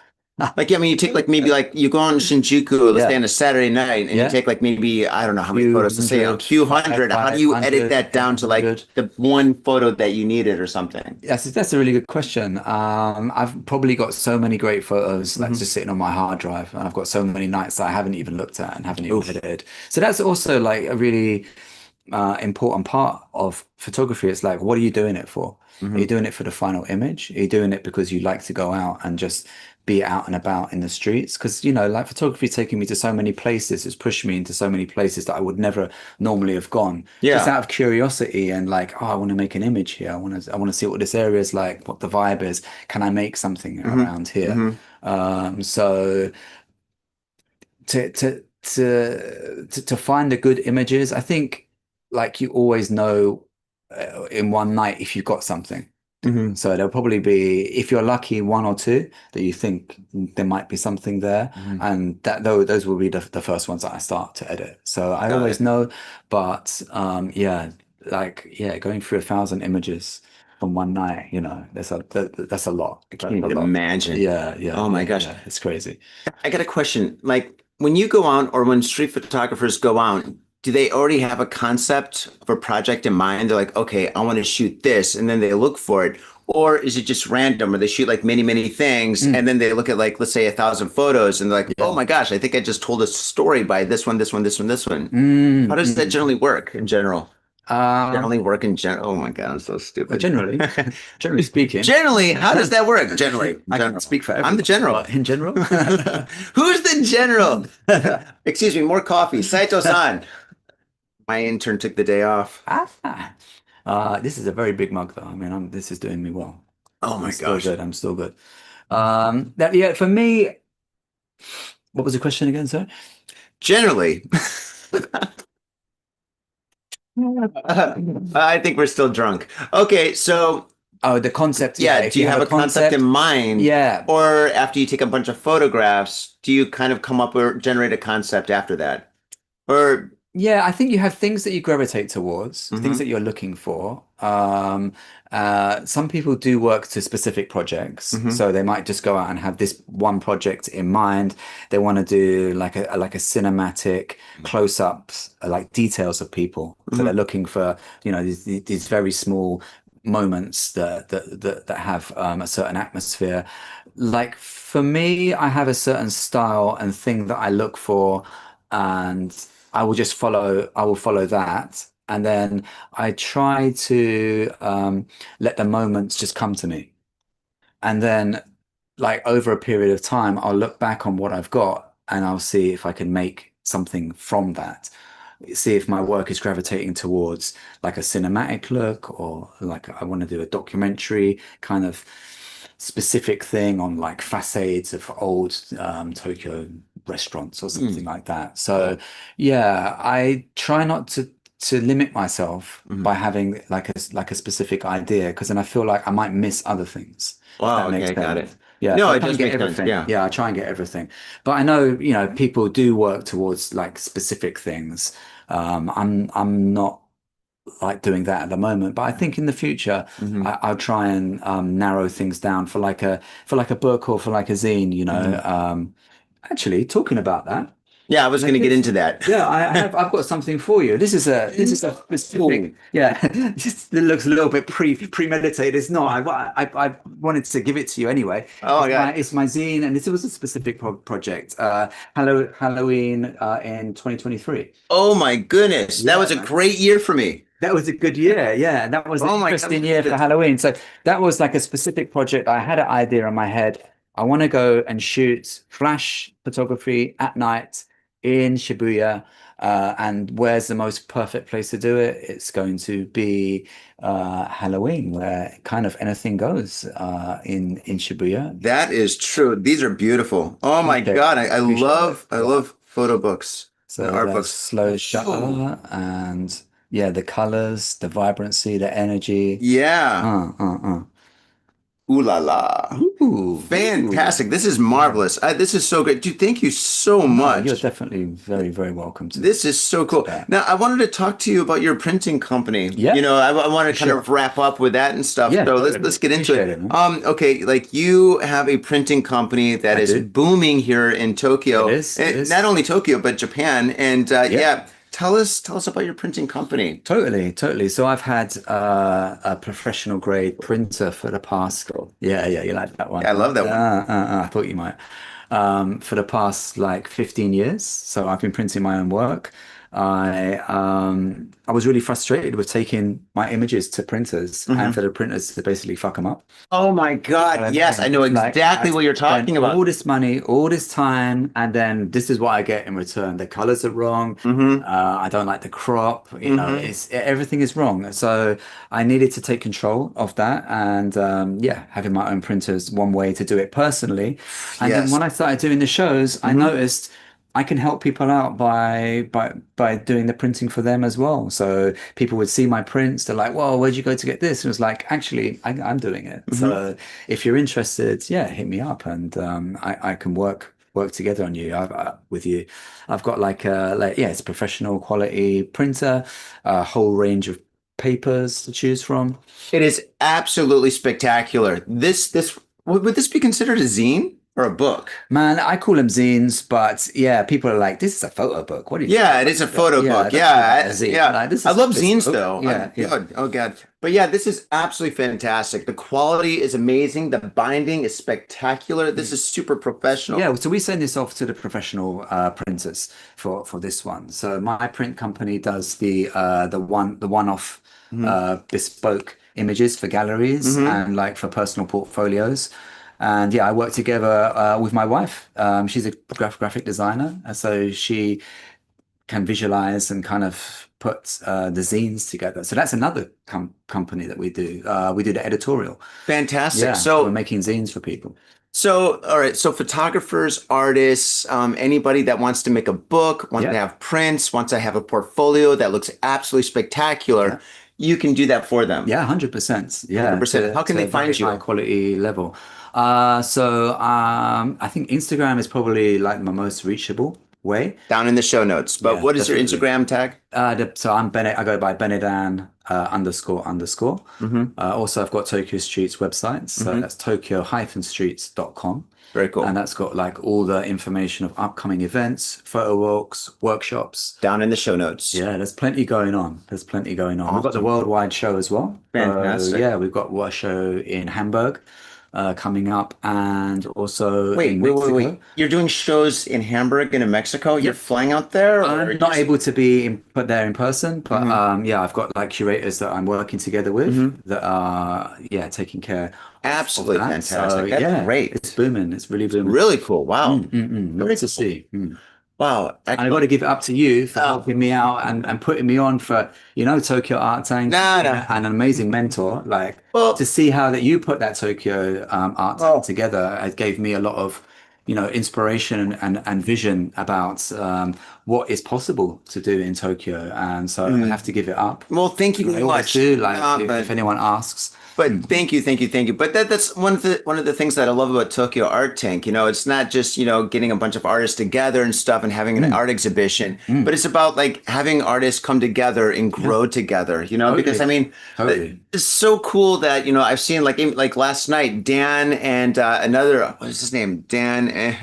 [SPEAKER 2] Like, I mean, you take like maybe like you go on Shinjuku, let's say
[SPEAKER 1] Yeah,
[SPEAKER 2] on a Saturday night, and you
[SPEAKER 1] yeah.
[SPEAKER 2] take like maybe, I don't know how many
[SPEAKER 1] Few
[SPEAKER 2] photos to say, a
[SPEAKER 1] hundred,
[SPEAKER 2] few hundred. How do you edit
[SPEAKER 1] 500,
[SPEAKER 2] that down to like
[SPEAKER 1] 800.
[SPEAKER 2] the one photo that you needed or something?
[SPEAKER 1] Yes, that's a really good question. I've probably got so many great photos that's
[SPEAKER 2] Hmm.
[SPEAKER 1] just sitting on my hard drive, and I've got so many nights that I haven't even looked at and haven't even
[SPEAKER 2] Oof.
[SPEAKER 1] edited. So that's also like a really important part of photography. It's like, what are you doing it for? Are you
[SPEAKER 2] Hmm.
[SPEAKER 1] doing it for the final image? Are you doing it because you like to go out and just be out and about in the streets? Because, like photography is taking me to so many places. It's pushed me into so many places that I would never normally have gone. Just
[SPEAKER 2] Yeah.
[SPEAKER 1] out of curiosity and like, oh, I want to make an image here. I want to see what this area is like, what the vibe is. Can I make something
[SPEAKER 2] Hmm.
[SPEAKER 1] around here?
[SPEAKER 2] Hmm.
[SPEAKER 1] So to find the good images, I think like you always know in one night if you've got something.
[SPEAKER 2] Hmm.
[SPEAKER 1] So there'll probably be, if you're lucky, one or two that you think there might be something there,
[SPEAKER 2] Hmm.
[SPEAKER 1] and that though those will be the first ones that I start to edit. So I
[SPEAKER 2] Got
[SPEAKER 1] always
[SPEAKER 2] it.
[SPEAKER 1] know, but yeah, like yeah, going through 1,000 images from one night, that's a lot.
[SPEAKER 2] I
[SPEAKER 1] That's a
[SPEAKER 2] can't
[SPEAKER 1] lot.
[SPEAKER 2] imagine.
[SPEAKER 1] Yeah, yeah,
[SPEAKER 2] Oh my
[SPEAKER 1] yeah,
[SPEAKER 2] gosh.
[SPEAKER 1] yeah. It's crazy.
[SPEAKER 2] I got a question. Like when you go out or when street photographers go out, do they already have a concept of a project in mind? They're like, okay, I want to shoot this, and then they look for it. Or is it just random, or they shoot like many, many things, and
[SPEAKER 1] Mm,
[SPEAKER 2] then they look at like, let's say 1,000 photos, and they're like, oh
[SPEAKER 1] yeah.
[SPEAKER 2] my gosh, I think I just told a story by this one, this one, this one, this one. How does that
[SPEAKER 1] Mm.
[SPEAKER 2] generally work in general?
[SPEAKER 1] Um,
[SPEAKER 2] Generally work in general. Oh my God, I'm so stupid.
[SPEAKER 1] generally, generally speaking,
[SPEAKER 2] Generally, how does that work? Generally, in
[SPEAKER 1] I can't
[SPEAKER 2] general.
[SPEAKER 1] speak for
[SPEAKER 2] I'm the
[SPEAKER 1] everyone,
[SPEAKER 2] general.
[SPEAKER 1] but in general.
[SPEAKER 2] Who's the general? Excuse me, more coffee. Saito-san. My intern took the day off.
[SPEAKER 1] Ah, this is a very big mug, though. I mean, this is doing me well.
[SPEAKER 2] Oh
[SPEAKER 1] I'm
[SPEAKER 2] my
[SPEAKER 1] still
[SPEAKER 2] gosh.
[SPEAKER 1] good. I'm still good. Yeah, for me, what was the question again, sir?
[SPEAKER 2] Generally, I think we're still drunk. Okay, so
[SPEAKER 1] Oh, the concept. Yeah,
[SPEAKER 2] yeah,
[SPEAKER 1] if
[SPEAKER 2] do
[SPEAKER 1] you
[SPEAKER 2] you
[SPEAKER 1] have
[SPEAKER 2] have
[SPEAKER 1] a
[SPEAKER 2] a concept in
[SPEAKER 1] concept,
[SPEAKER 2] mind?
[SPEAKER 1] yeah,
[SPEAKER 2] Or after you take a bunch of photographs, do you kind of come up or generate a concept after that? Or,
[SPEAKER 1] yeah, I think you have things that you gravitate towards, things
[SPEAKER 2] hmm.
[SPEAKER 1] that you're looking for. Some people do work to specific projects,
[SPEAKER 2] Hmm.
[SPEAKER 1] so they might just go out and have this one project in mind. They want to do like a cinematic close-ups, like details of people. So they're
[SPEAKER 2] Hmm.
[SPEAKER 1] looking for, these very small moments that have a certain atmosphere. Like for me, I have a certain style and thing that I look for, and I will follow that. And then I try to let the moments just come to me. And then, like, over a period of time, I'll look back on what I've got and I'll see if I can make something from that. See if my work is gravitating towards like a cinematic look, or like I want to do a documentary kind of specific thing on like facades of old Tokyo restaurants or something like that. So
[SPEAKER 2] Cool.
[SPEAKER 1] yeah, I try not to limit myself by
[SPEAKER 2] Hmm.
[SPEAKER 1] having like a specific idea, because then I feel like I might miss other things, if
[SPEAKER 2] Wow,
[SPEAKER 1] that makes
[SPEAKER 2] okay, got it.
[SPEAKER 1] sense. Yeah,
[SPEAKER 2] No,
[SPEAKER 1] so I
[SPEAKER 2] it
[SPEAKER 1] try and
[SPEAKER 2] does
[SPEAKER 1] get
[SPEAKER 2] make sense.
[SPEAKER 1] everything.
[SPEAKER 2] Yeah.
[SPEAKER 1] Yeah, I try and get everything. But I know, people do work towards like specific things. I'm not like doing that at the moment, but I think in the future
[SPEAKER 2] Hmm.
[SPEAKER 1] I'll try and narrow things down for like a book or for like a zine,
[SPEAKER 2] Hmm.
[SPEAKER 1] Actually, talking about that,
[SPEAKER 2] Yeah, I was going
[SPEAKER 1] like
[SPEAKER 2] to get
[SPEAKER 1] this.
[SPEAKER 2] into that.
[SPEAKER 1] Yeah, I've got something for you. This is a specific.
[SPEAKER 2] Ooh.
[SPEAKER 1] Yeah, it looks a little bit premeditated. It's not. I wanted to give it to you anyway.
[SPEAKER 2] Oh my
[SPEAKER 1] It's my
[SPEAKER 2] God.
[SPEAKER 1] it's my zine, and this was a specific project. Halloween in 2023.
[SPEAKER 2] Oh my goodness. That was
[SPEAKER 1] Yeah,
[SPEAKER 2] a
[SPEAKER 1] man.
[SPEAKER 2] great year for me.
[SPEAKER 1] That was a good year. Yeah, that was an
[SPEAKER 2] Oh my God.
[SPEAKER 1] interesting year for Halloween. So that was like a specific project. I had an idea in my head. I want to go and shoot flash photography at night in Shibuya. And where's the most perfect place to do it? It's going to be Halloween, where kind of anything goes in Shibuya.
[SPEAKER 2] That is true. These are beautiful. Oh my
[SPEAKER 1] Okay,
[SPEAKER 2] God. I
[SPEAKER 1] appreciate it.
[SPEAKER 2] love I
[SPEAKER 1] Yeah.
[SPEAKER 2] love photo books and
[SPEAKER 1] So
[SPEAKER 2] art
[SPEAKER 1] that's
[SPEAKER 2] books.
[SPEAKER 1] slow
[SPEAKER 2] Oh,
[SPEAKER 1] shutter, and yeah, the colors, the vibrancy, the energy.
[SPEAKER 2] yeah.
[SPEAKER 1] Uh.
[SPEAKER 2] Ooh la la.
[SPEAKER 1] Ooh.
[SPEAKER 2] Fantastic. This is
[SPEAKER 1] Yeah.
[SPEAKER 2] marvelous. This is so great. Dude, thank you so
[SPEAKER 1] No, you're
[SPEAKER 2] much.
[SPEAKER 1] definitely very, very welcome
[SPEAKER 2] This is so
[SPEAKER 1] to
[SPEAKER 2] cool.
[SPEAKER 1] that.
[SPEAKER 2] Now, I wanted to talk to you about your printing company.
[SPEAKER 1] Yeah,
[SPEAKER 2] I want to
[SPEAKER 1] for
[SPEAKER 2] kind of
[SPEAKER 1] sure.
[SPEAKER 2] wrap up with that and stuff.
[SPEAKER 1] Yeah,
[SPEAKER 2] So let's
[SPEAKER 1] totally.
[SPEAKER 2] get into it.
[SPEAKER 1] Appreciate it, man.
[SPEAKER 2] Okay, like you have a printing company that
[SPEAKER 1] I
[SPEAKER 2] is
[SPEAKER 1] do.
[SPEAKER 2] booming here in
[SPEAKER 1] It
[SPEAKER 2] Tokyo,
[SPEAKER 1] is. It
[SPEAKER 2] and
[SPEAKER 1] is.
[SPEAKER 2] not only Tokyo but Japan. And
[SPEAKER 1] Yeah,
[SPEAKER 2] yeah, tell us about your printing company.
[SPEAKER 1] totally, totally. So I've had a professional grade printer for the past. Yeah, yeah, you like that one,
[SPEAKER 2] Yeah, I
[SPEAKER 1] huh?
[SPEAKER 2] love that one.
[SPEAKER 1] I thought you might. For the past like 15 years. So I've been printing my own work. I was really frustrated with taking my images to printers and
[SPEAKER 2] Hmm.
[SPEAKER 1] for the printers to basically fuck them up.
[SPEAKER 2] Oh my
[SPEAKER 1] What
[SPEAKER 2] God.
[SPEAKER 1] I
[SPEAKER 2] Yes, I
[SPEAKER 1] mean,
[SPEAKER 2] know
[SPEAKER 1] like I
[SPEAKER 2] exactly what you're
[SPEAKER 1] spent
[SPEAKER 2] talking
[SPEAKER 1] all
[SPEAKER 2] about.
[SPEAKER 1] this money, all this time, and then this is what I get in return. The colors are wrong.
[SPEAKER 2] Hmm.
[SPEAKER 1] I don't like the crop.
[SPEAKER 2] Hmm.
[SPEAKER 1] It's everything is wrong. So I needed to take control of that, and yeah, having my own printers one way to do it personally. And then
[SPEAKER 2] Yes.
[SPEAKER 1] when I started doing the shows, I
[SPEAKER 2] Hmm.
[SPEAKER 1] noticed I can help people out by doing the printing for them as well. So people would see my prints, they're like, "Whoa, where'd you go to get this?" And it was like, actually, I'm doing it.
[SPEAKER 2] Hmm.
[SPEAKER 1] So if you're interested, yeah, hit me up, and I can work together on you with you. I've got like yeah, it's a professional quality printer, a whole range of papers to choose from.
[SPEAKER 2] It is absolutely spectacular. This would this be considered a zine or a book?
[SPEAKER 1] Man, I call them zines, but yeah, people are like, "This is a photo book. What are you talking
[SPEAKER 2] Yeah, it
[SPEAKER 1] about?"
[SPEAKER 2] is a photo
[SPEAKER 1] Yeah,
[SPEAKER 2] book.
[SPEAKER 1] don't call that a
[SPEAKER 2] Yeah,
[SPEAKER 1] zine.
[SPEAKER 2] yeah.
[SPEAKER 1] Like, this
[SPEAKER 2] I
[SPEAKER 1] is
[SPEAKER 2] love
[SPEAKER 1] this
[SPEAKER 2] zines
[SPEAKER 1] book.
[SPEAKER 2] though.
[SPEAKER 1] Yeah, yeah.
[SPEAKER 2] God, oh God. But yeah, this is absolutely fantastic. The quality is amazing. The binding is spectacular. This is super professional.
[SPEAKER 1] Yeah, so we send this off to the professional printers for this one. So my print company does the one-off
[SPEAKER 2] Hmm.
[SPEAKER 1] bespoke images for galleries
[SPEAKER 2] Hmm.
[SPEAKER 1] and like for personal portfolios. And yeah, I work together with my wife. She's a graphic designer, and so she can visualize and kind of put the zines together. So that's another company that we do. We do the editorial.
[SPEAKER 2] Fantastic.
[SPEAKER 1] Yeah, so we're making zines for people.
[SPEAKER 2] All right. So, photographers, artists, anybody that wants to make a book, wants to
[SPEAKER 1] Yeah,
[SPEAKER 2] have prints, wants to have a portfolio that looks absolutely spectacular,
[SPEAKER 1] yeah.
[SPEAKER 2] you can do that for them.
[SPEAKER 1] Yeah, 100%. Yeah,
[SPEAKER 2] 100%. How can
[SPEAKER 1] to
[SPEAKER 2] they
[SPEAKER 1] a very
[SPEAKER 2] find
[SPEAKER 1] high
[SPEAKER 2] you?
[SPEAKER 1] quality level. I think Instagram is probably like my most reachable way.
[SPEAKER 2] Down in the show notes. But
[SPEAKER 1] Yeah,
[SPEAKER 2] what is your
[SPEAKER 1] definitely.
[SPEAKER 2] Instagram tag?
[SPEAKER 1] So I'm Bennett. I go by Benedan underscore underscore.
[SPEAKER 2] Hmm.
[SPEAKER 1] Also, I've got Tokyo Street's website. So
[SPEAKER 2] Hmm.
[SPEAKER 1] that's tokyo-streets.com.
[SPEAKER 2] Very
[SPEAKER 1] And
[SPEAKER 2] cool.
[SPEAKER 1] that's got like all the information of upcoming events, photo walks, workshops.
[SPEAKER 2] Down in the show notes.
[SPEAKER 1] Yeah, there's plenty going on. There's plenty going on. We've got the
[SPEAKER 2] Awesome.
[SPEAKER 1] worldwide show as well. So
[SPEAKER 2] Fantastic.
[SPEAKER 1] yeah, we've got a show in Hamburg coming up and also
[SPEAKER 2] Wait,
[SPEAKER 1] in
[SPEAKER 2] wait, wait,
[SPEAKER 1] Mexico.
[SPEAKER 2] wait. You're doing shows in Hamburg and in Mexico? You're
[SPEAKER 1] Yep.
[SPEAKER 2] flying out there or
[SPEAKER 1] I'm
[SPEAKER 2] you're
[SPEAKER 1] not
[SPEAKER 2] just...
[SPEAKER 1] able to be put there in person, but
[SPEAKER 2] Hmm.
[SPEAKER 1] yeah, I've got like curators that I'm working together with
[SPEAKER 2] Hmm.
[SPEAKER 1] that are yeah taking care of
[SPEAKER 2] Absolutely
[SPEAKER 1] that. So
[SPEAKER 2] fantastic. That's
[SPEAKER 1] yeah, it's
[SPEAKER 2] great.
[SPEAKER 1] booming. It's really booming.
[SPEAKER 2] Really cool. Wow.
[SPEAKER 1] Love
[SPEAKER 2] Very
[SPEAKER 1] to
[SPEAKER 2] cool.
[SPEAKER 1] see.
[SPEAKER 2] Wow.
[SPEAKER 1] And I got to
[SPEAKER 2] Excellent.
[SPEAKER 1] give it up to you for
[SPEAKER 2] Oh,
[SPEAKER 1] helping me out and putting me on for, Tokyo Art Tank,
[SPEAKER 2] no,
[SPEAKER 1] being
[SPEAKER 2] no.
[SPEAKER 1] an amazing mentor. Like to
[SPEAKER 2] Well,
[SPEAKER 1] see how that you put that Tokyo Art Tank
[SPEAKER 2] oh,
[SPEAKER 1] together, it gave me a lot of, inspiration and vision about what is possible to do in Tokyo. And so I have
[SPEAKER 2] mm.
[SPEAKER 1] to give it up.
[SPEAKER 2] Well, thank you
[SPEAKER 1] I
[SPEAKER 2] very
[SPEAKER 1] always
[SPEAKER 2] much.
[SPEAKER 1] do. Like if
[SPEAKER 2] But
[SPEAKER 1] anyone asks,
[SPEAKER 2] thank you, thank you, thank you. But that's one of the things that I love about Tokyo Art Tank. It's not just, getting a bunch of artists together and stuff and having an
[SPEAKER 1] mm,
[SPEAKER 2] art exhibition, but
[SPEAKER 1] mm,
[SPEAKER 2] it's about like having artists come together and
[SPEAKER 1] yeah,
[SPEAKER 2] grow together, because I
[SPEAKER 1] totally,
[SPEAKER 2] mean,
[SPEAKER 1] totally.
[SPEAKER 2] it's so cool that, I've seen like last night, Dan and another, what is his name? Dan and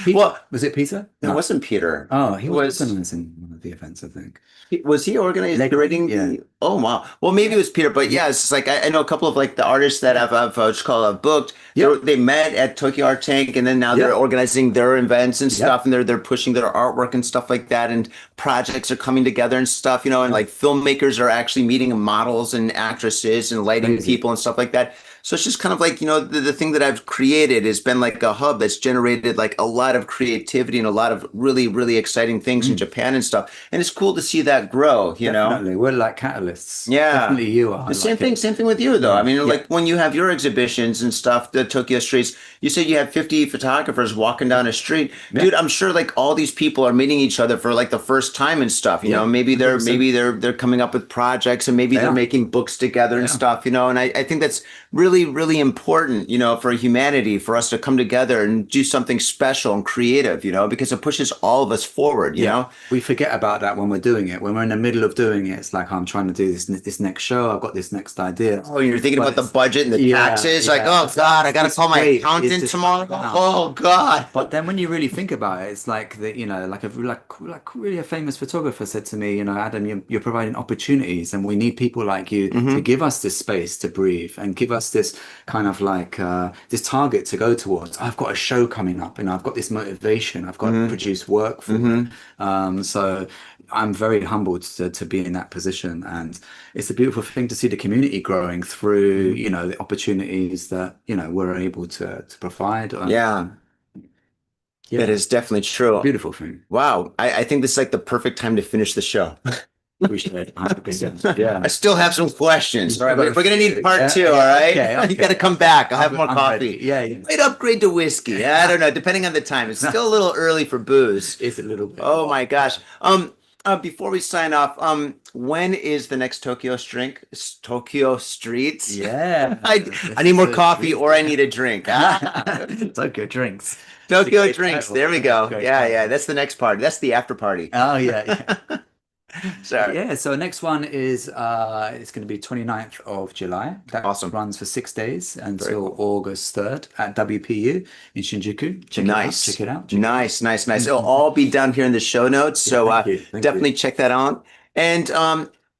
[SPEAKER 1] Peter,
[SPEAKER 2] well,
[SPEAKER 1] was it Peter?
[SPEAKER 2] it
[SPEAKER 1] No.
[SPEAKER 2] wasn't Peter.
[SPEAKER 1] Oh,
[SPEAKER 2] It
[SPEAKER 1] he was
[SPEAKER 2] was
[SPEAKER 1] organizing one of the events, I think.
[SPEAKER 2] was he organized
[SPEAKER 1] Legri,
[SPEAKER 2] curating
[SPEAKER 1] yeah.
[SPEAKER 2] the? Oh wow. Well, maybe it
[SPEAKER 1] Yeah.
[SPEAKER 2] was Peter, but yeah,
[SPEAKER 1] Yeah.
[SPEAKER 2] it's just like I know a couple of like the artists that
[SPEAKER 1] Yeah.
[SPEAKER 2] I've just called I've booked.
[SPEAKER 1] Yep.
[SPEAKER 2] They met at Tokyo Art Tank, and then now they're
[SPEAKER 1] Yep.
[SPEAKER 2] organizing their events and stuff,
[SPEAKER 1] Yep.
[SPEAKER 2] and they're pushing their artwork and stuff like that, and projects are coming together and stuff, and
[SPEAKER 1] Yeah.
[SPEAKER 2] like filmmakers are actually meeting models and actresses and lighting
[SPEAKER 1] Crazy.
[SPEAKER 2] people and stuff like that. So it's just kind of like, the thing that I've created has been like a hub that's generated like a lot of creativity and a lot of really, really exciting things in
[SPEAKER 1] Mm,
[SPEAKER 2] Japan and stuff. And it's cool to see that grow.
[SPEAKER 1] definitely. We're like catalysts.
[SPEAKER 2] Yeah.
[SPEAKER 1] Definitely you
[SPEAKER 2] The
[SPEAKER 1] are like it.
[SPEAKER 2] same thing with you though. I
[SPEAKER 1] Yeah.
[SPEAKER 2] mean,
[SPEAKER 1] Yeah.
[SPEAKER 2] like when you have your exhibitions and stuff, the Tokyo streets, you said you had 50 photographers walking down a street.
[SPEAKER 1] Yeah.
[SPEAKER 2] Dude, I'm sure like all these people are meeting each other for like the first time and stuff,
[SPEAKER 1] Yeah.
[SPEAKER 2] maybe they're
[SPEAKER 1] 100%.
[SPEAKER 2] they're coming up with projects and maybe
[SPEAKER 1] They
[SPEAKER 2] they're
[SPEAKER 1] are.
[SPEAKER 2] making books together
[SPEAKER 1] They
[SPEAKER 2] and
[SPEAKER 1] are.
[SPEAKER 2] stuff, and I think that's really, really important, for humanity, for us to come together and do something special and creative, because it pushes all of us forward, you
[SPEAKER 1] Yeah.
[SPEAKER 2] know?
[SPEAKER 1] We forget about that when we're doing it. When we're in the middle of doing it, it's like I'm trying to do this next show. I've got this next idea.
[SPEAKER 2] Oh, you're thinking
[SPEAKER 1] But
[SPEAKER 2] about the
[SPEAKER 1] it's
[SPEAKER 2] budget and the
[SPEAKER 1] yeah,
[SPEAKER 2] taxes. Like,
[SPEAKER 1] yeah.
[SPEAKER 2] oh God, I gotta
[SPEAKER 1] This
[SPEAKER 2] call my
[SPEAKER 1] wave is
[SPEAKER 2] accountant
[SPEAKER 1] just
[SPEAKER 2] tomorrow.
[SPEAKER 1] wow.
[SPEAKER 2] Oh God.
[SPEAKER 1] But then when you really think about it, it's like the, like like really a famous photographer said to me, Adam, you're providing opportunities and we need people like you to
[SPEAKER 2] Hmm.
[SPEAKER 1] give us this space to breathe and give us this kind of like this target to go towards. I've got a show coming up and I've got this motivation. I've got to
[SPEAKER 2] Hmm.
[SPEAKER 1] produce work for it.
[SPEAKER 2] Hmm.
[SPEAKER 1] So I'm very humbled to be in that position. And it's a beautiful thing to see the community growing through, the opportunities that, we're able to provide.
[SPEAKER 2] Yeah, that
[SPEAKER 1] Yeah,
[SPEAKER 2] is definitely true.
[SPEAKER 1] beautiful thing.
[SPEAKER 2] Wow. I think this is like the perfect time to finish the show.
[SPEAKER 1] Appreciate it. 100%.
[SPEAKER 2] I
[SPEAKER 1] Yeah.
[SPEAKER 2] still have some questions. All right, we're gonna need part two.
[SPEAKER 1] Yeah,
[SPEAKER 2] All
[SPEAKER 1] yeah,
[SPEAKER 2] right,
[SPEAKER 1] okay,
[SPEAKER 2] you got to
[SPEAKER 1] okay.
[SPEAKER 2] come back. I'll have more
[SPEAKER 1] I'm ready.
[SPEAKER 2] coffee.
[SPEAKER 1] Yeah, yeah.
[SPEAKER 2] Might upgrade to whiskey. I don't know, depending on the time. It's still a little early for booze.
[SPEAKER 1] It's a little bit.
[SPEAKER 2] Oh my gosh. Before we sign off, when is the next Tokyo drink? Tokyo Streets?
[SPEAKER 1] Yeah.
[SPEAKER 2] I need more coffee or I need a drink.
[SPEAKER 1] Tokyo drinks. It's a
[SPEAKER 2] Tokyo
[SPEAKER 1] great
[SPEAKER 2] drinks.
[SPEAKER 1] title.
[SPEAKER 2] There we go.
[SPEAKER 1] Great
[SPEAKER 2] Yeah, yeah.
[SPEAKER 1] title.
[SPEAKER 2] That's the next party. That's the after party.
[SPEAKER 1] Oh yeah, yeah.
[SPEAKER 2] Sorry.
[SPEAKER 1] Yeah, so next one is it's going to be 29th of July. That
[SPEAKER 2] Awesome.
[SPEAKER 1] runs for 6 days
[SPEAKER 2] Very
[SPEAKER 1] until
[SPEAKER 2] cool.
[SPEAKER 1] August 3rd at WPU in Shinjuku. Check it out.
[SPEAKER 2] Nice.
[SPEAKER 1] Check it out. Check it out.
[SPEAKER 2] Nice, nice, nice. It'll all be down here in the show notes.
[SPEAKER 1] Yeah,
[SPEAKER 2] So
[SPEAKER 1] thank you. Thank
[SPEAKER 2] definitely
[SPEAKER 1] you.
[SPEAKER 2] check that out. And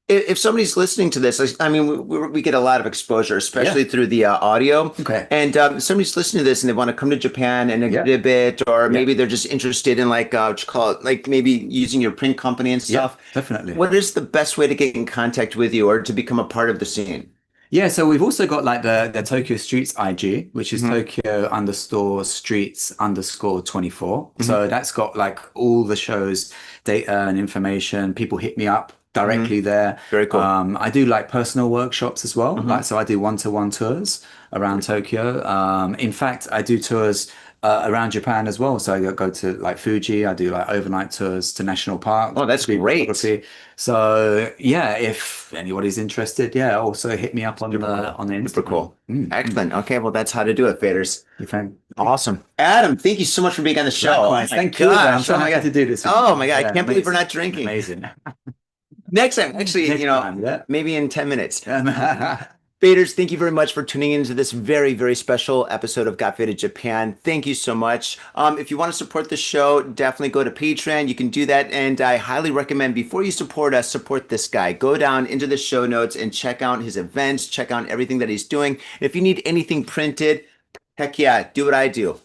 [SPEAKER 2] if somebody's listening to this, I mean, we get a lot of exposure,
[SPEAKER 1] Yeah.
[SPEAKER 2] especially through the audio.
[SPEAKER 1] Okay.
[SPEAKER 2] And somebody's listening to this and they want to come to Japan and
[SPEAKER 1] Yeah.
[SPEAKER 2] exhibit, or
[SPEAKER 1] Yeah.
[SPEAKER 2] maybe they're just interested in like what you call it, like maybe using your print company and
[SPEAKER 1] Yeah,
[SPEAKER 2] stuff.
[SPEAKER 1] definitely.
[SPEAKER 2] What is the best way to get in contact with you or to become a part of the scene?
[SPEAKER 1] Yeah, so we've also got like the Tokyo Streets IG, which is
[SPEAKER 2] Mhm.
[SPEAKER 1] Tokyo underscore streets underscore 24.
[SPEAKER 2] Mhm.
[SPEAKER 1] So that's got like all the shows, data and information. People hit me up directly there.
[SPEAKER 2] Very cool.
[SPEAKER 1] I do like personal workshops as well.
[SPEAKER 2] Mhm.
[SPEAKER 1] Like, so I do one-to-one tours around Tokyo. In fact, I do tours around Japan as well. So I go to like Fuji. I do like overnight tours to national parks.
[SPEAKER 2] Oh, that's
[SPEAKER 1] do
[SPEAKER 2] great.
[SPEAKER 1] photography. So yeah, if anybody's interested, yeah, also hit me up on
[SPEAKER 2] Super cool.
[SPEAKER 1] the Instagram.
[SPEAKER 2] Super cool. Excellent. Okay, well, that's how to do it, faders.
[SPEAKER 1] You found
[SPEAKER 2] Awesome. Adam, thank you so much for being on the show.
[SPEAKER 1] likewise.
[SPEAKER 2] Oh my
[SPEAKER 1] Thank you. I'm
[SPEAKER 2] gosh.
[SPEAKER 1] so
[SPEAKER 2] Oh my
[SPEAKER 1] happy
[SPEAKER 2] God.
[SPEAKER 1] to do this with
[SPEAKER 2] Oh
[SPEAKER 1] you.
[SPEAKER 2] my God. I
[SPEAKER 1] Yeah,
[SPEAKER 2] can't believe we're
[SPEAKER 1] amazing.
[SPEAKER 2] not drinking.
[SPEAKER 1] Amazing.
[SPEAKER 2] Next time, actually,
[SPEAKER 1] Next time, yeah.
[SPEAKER 2] maybe in 10 minutes.
[SPEAKER 1] Um,
[SPEAKER 2] Faders, thank you very much for tuning into this very, very special episode of Got Faded Japan. Thank you so much. If you want to support the show, definitely go to Patreon. You can do that. And I highly recommend before you support us, support this guy. Go down into the show notes and check out his events, check out everything that he's doing. If you need anything printed, heck yeah, do what I do.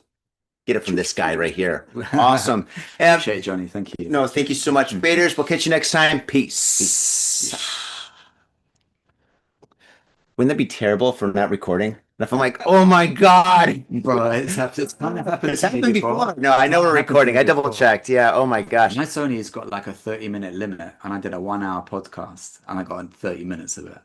[SPEAKER 2] Get it from this guy right here. Awesome.
[SPEAKER 1] Appreciate it, Johnny. Thank you.
[SPEAKER 2] No, thank you so much, Faders. We'll catch you next time. Peace. Wouldn't that be terrible for not recording? And if I'm like, oh my God,
[SPEAKER 1] Bro, it's kind of happened
[SPEAKER 2] it's
[SPEAKER 1] to me
[SPEAKER 2] happened before. No, I know we're
[SPEAKER 1] Happened to
[SPEAKER 2] recording.
[SPEAKER 1] me
[SPEAKER 2] I double
[SPEAKER 1] before.
[SPEAKER 2] checked. Yeah. Oh my gosh.
[SPEAKER 1] My Sony's got like a 30-minute limit, and I did a 1 hour podcast, and I got 30 minutes of it.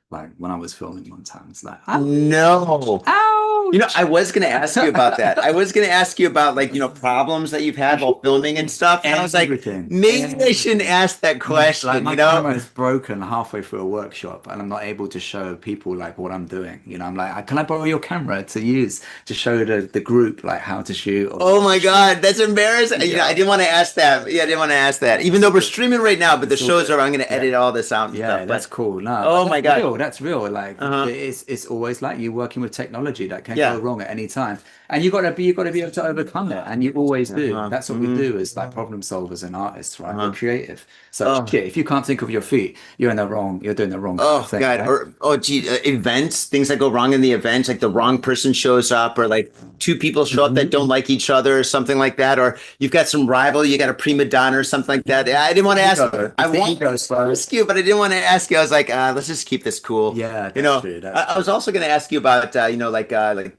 [SPEAKER 1] Like when I was filming one time, it's like, ouch,
[SPEAKER 2] No.
[SPEAKER 1] ouch.
[SPEAKER 2] You know, I was going to ask you about that. I was going to ask you about like, problems that you've had while filming and stuff. And I was like,
[SPEAKER 1] Everything.
[SPEAKER 2] maybe I shouldn't ask that question,
[SPEAKER 1] Like my camera is broken halfway through a workshop, and I'm not able to show people like what I'm doing. I'm like, can I borrow your camera to use to show the group like how to shoot? Or
[SPEAKER 2] Oh my God, that's embarrassing. I didn't want to ask that. Yeah, I didn't want to ask that. Even though we're streaming right now, but the shows are, I'm going to edit all this out and
[SPEAKER 1] yeah,
[SPEAKER 2] stuff.
[SPEAKER 1] that's cool. No,
[SPEAKER 2] Oh
[SPEAKER 1] but
[SPEAKER 2] my
[SPEAKER 1] that's
[SPEAKER 2] God.
[SPEAKER 1] real. That's real. Like
[SPEAKER 2] Uh-huh.
[SPEAKER 1] it's always like you working with technology that can
[SPEAKER 2] Yeah.
[SPEAKER 1] go wrong at any time, and you got to be able to overcome it, and you always do.
[SPEAKER 2] Uh-huh.
[SPEAKER 1] That's what we do as like problem solvers and artists, right?
[SPEAKER 2] Uh-huh.
[SPEAKER 1] We're creative. So
[SPEAKER 2] Oh.
[SPEAKER 1] shit, if you can't think of your feet, you're doing the wrong
[SPEAKER 2] Oh
[SPEAKER 1] thing,
[SPEAKER 2] God!
[SPEAKER 1] right?
[SPEAKER 2] Or gee, events, things that go wrong in the event, like the wrong person shows up, or like two people show up that don't like each other, or something like that, or you've got some rival, you got a prima donna or something like that. I didn't want to ask. I want to ask you, but I didn't want to ask you. I was like, let's just keep this cool.
[SPEAKER 1] Yeah, that's true.
[SPEAKER 2] I was also going to ask you about, like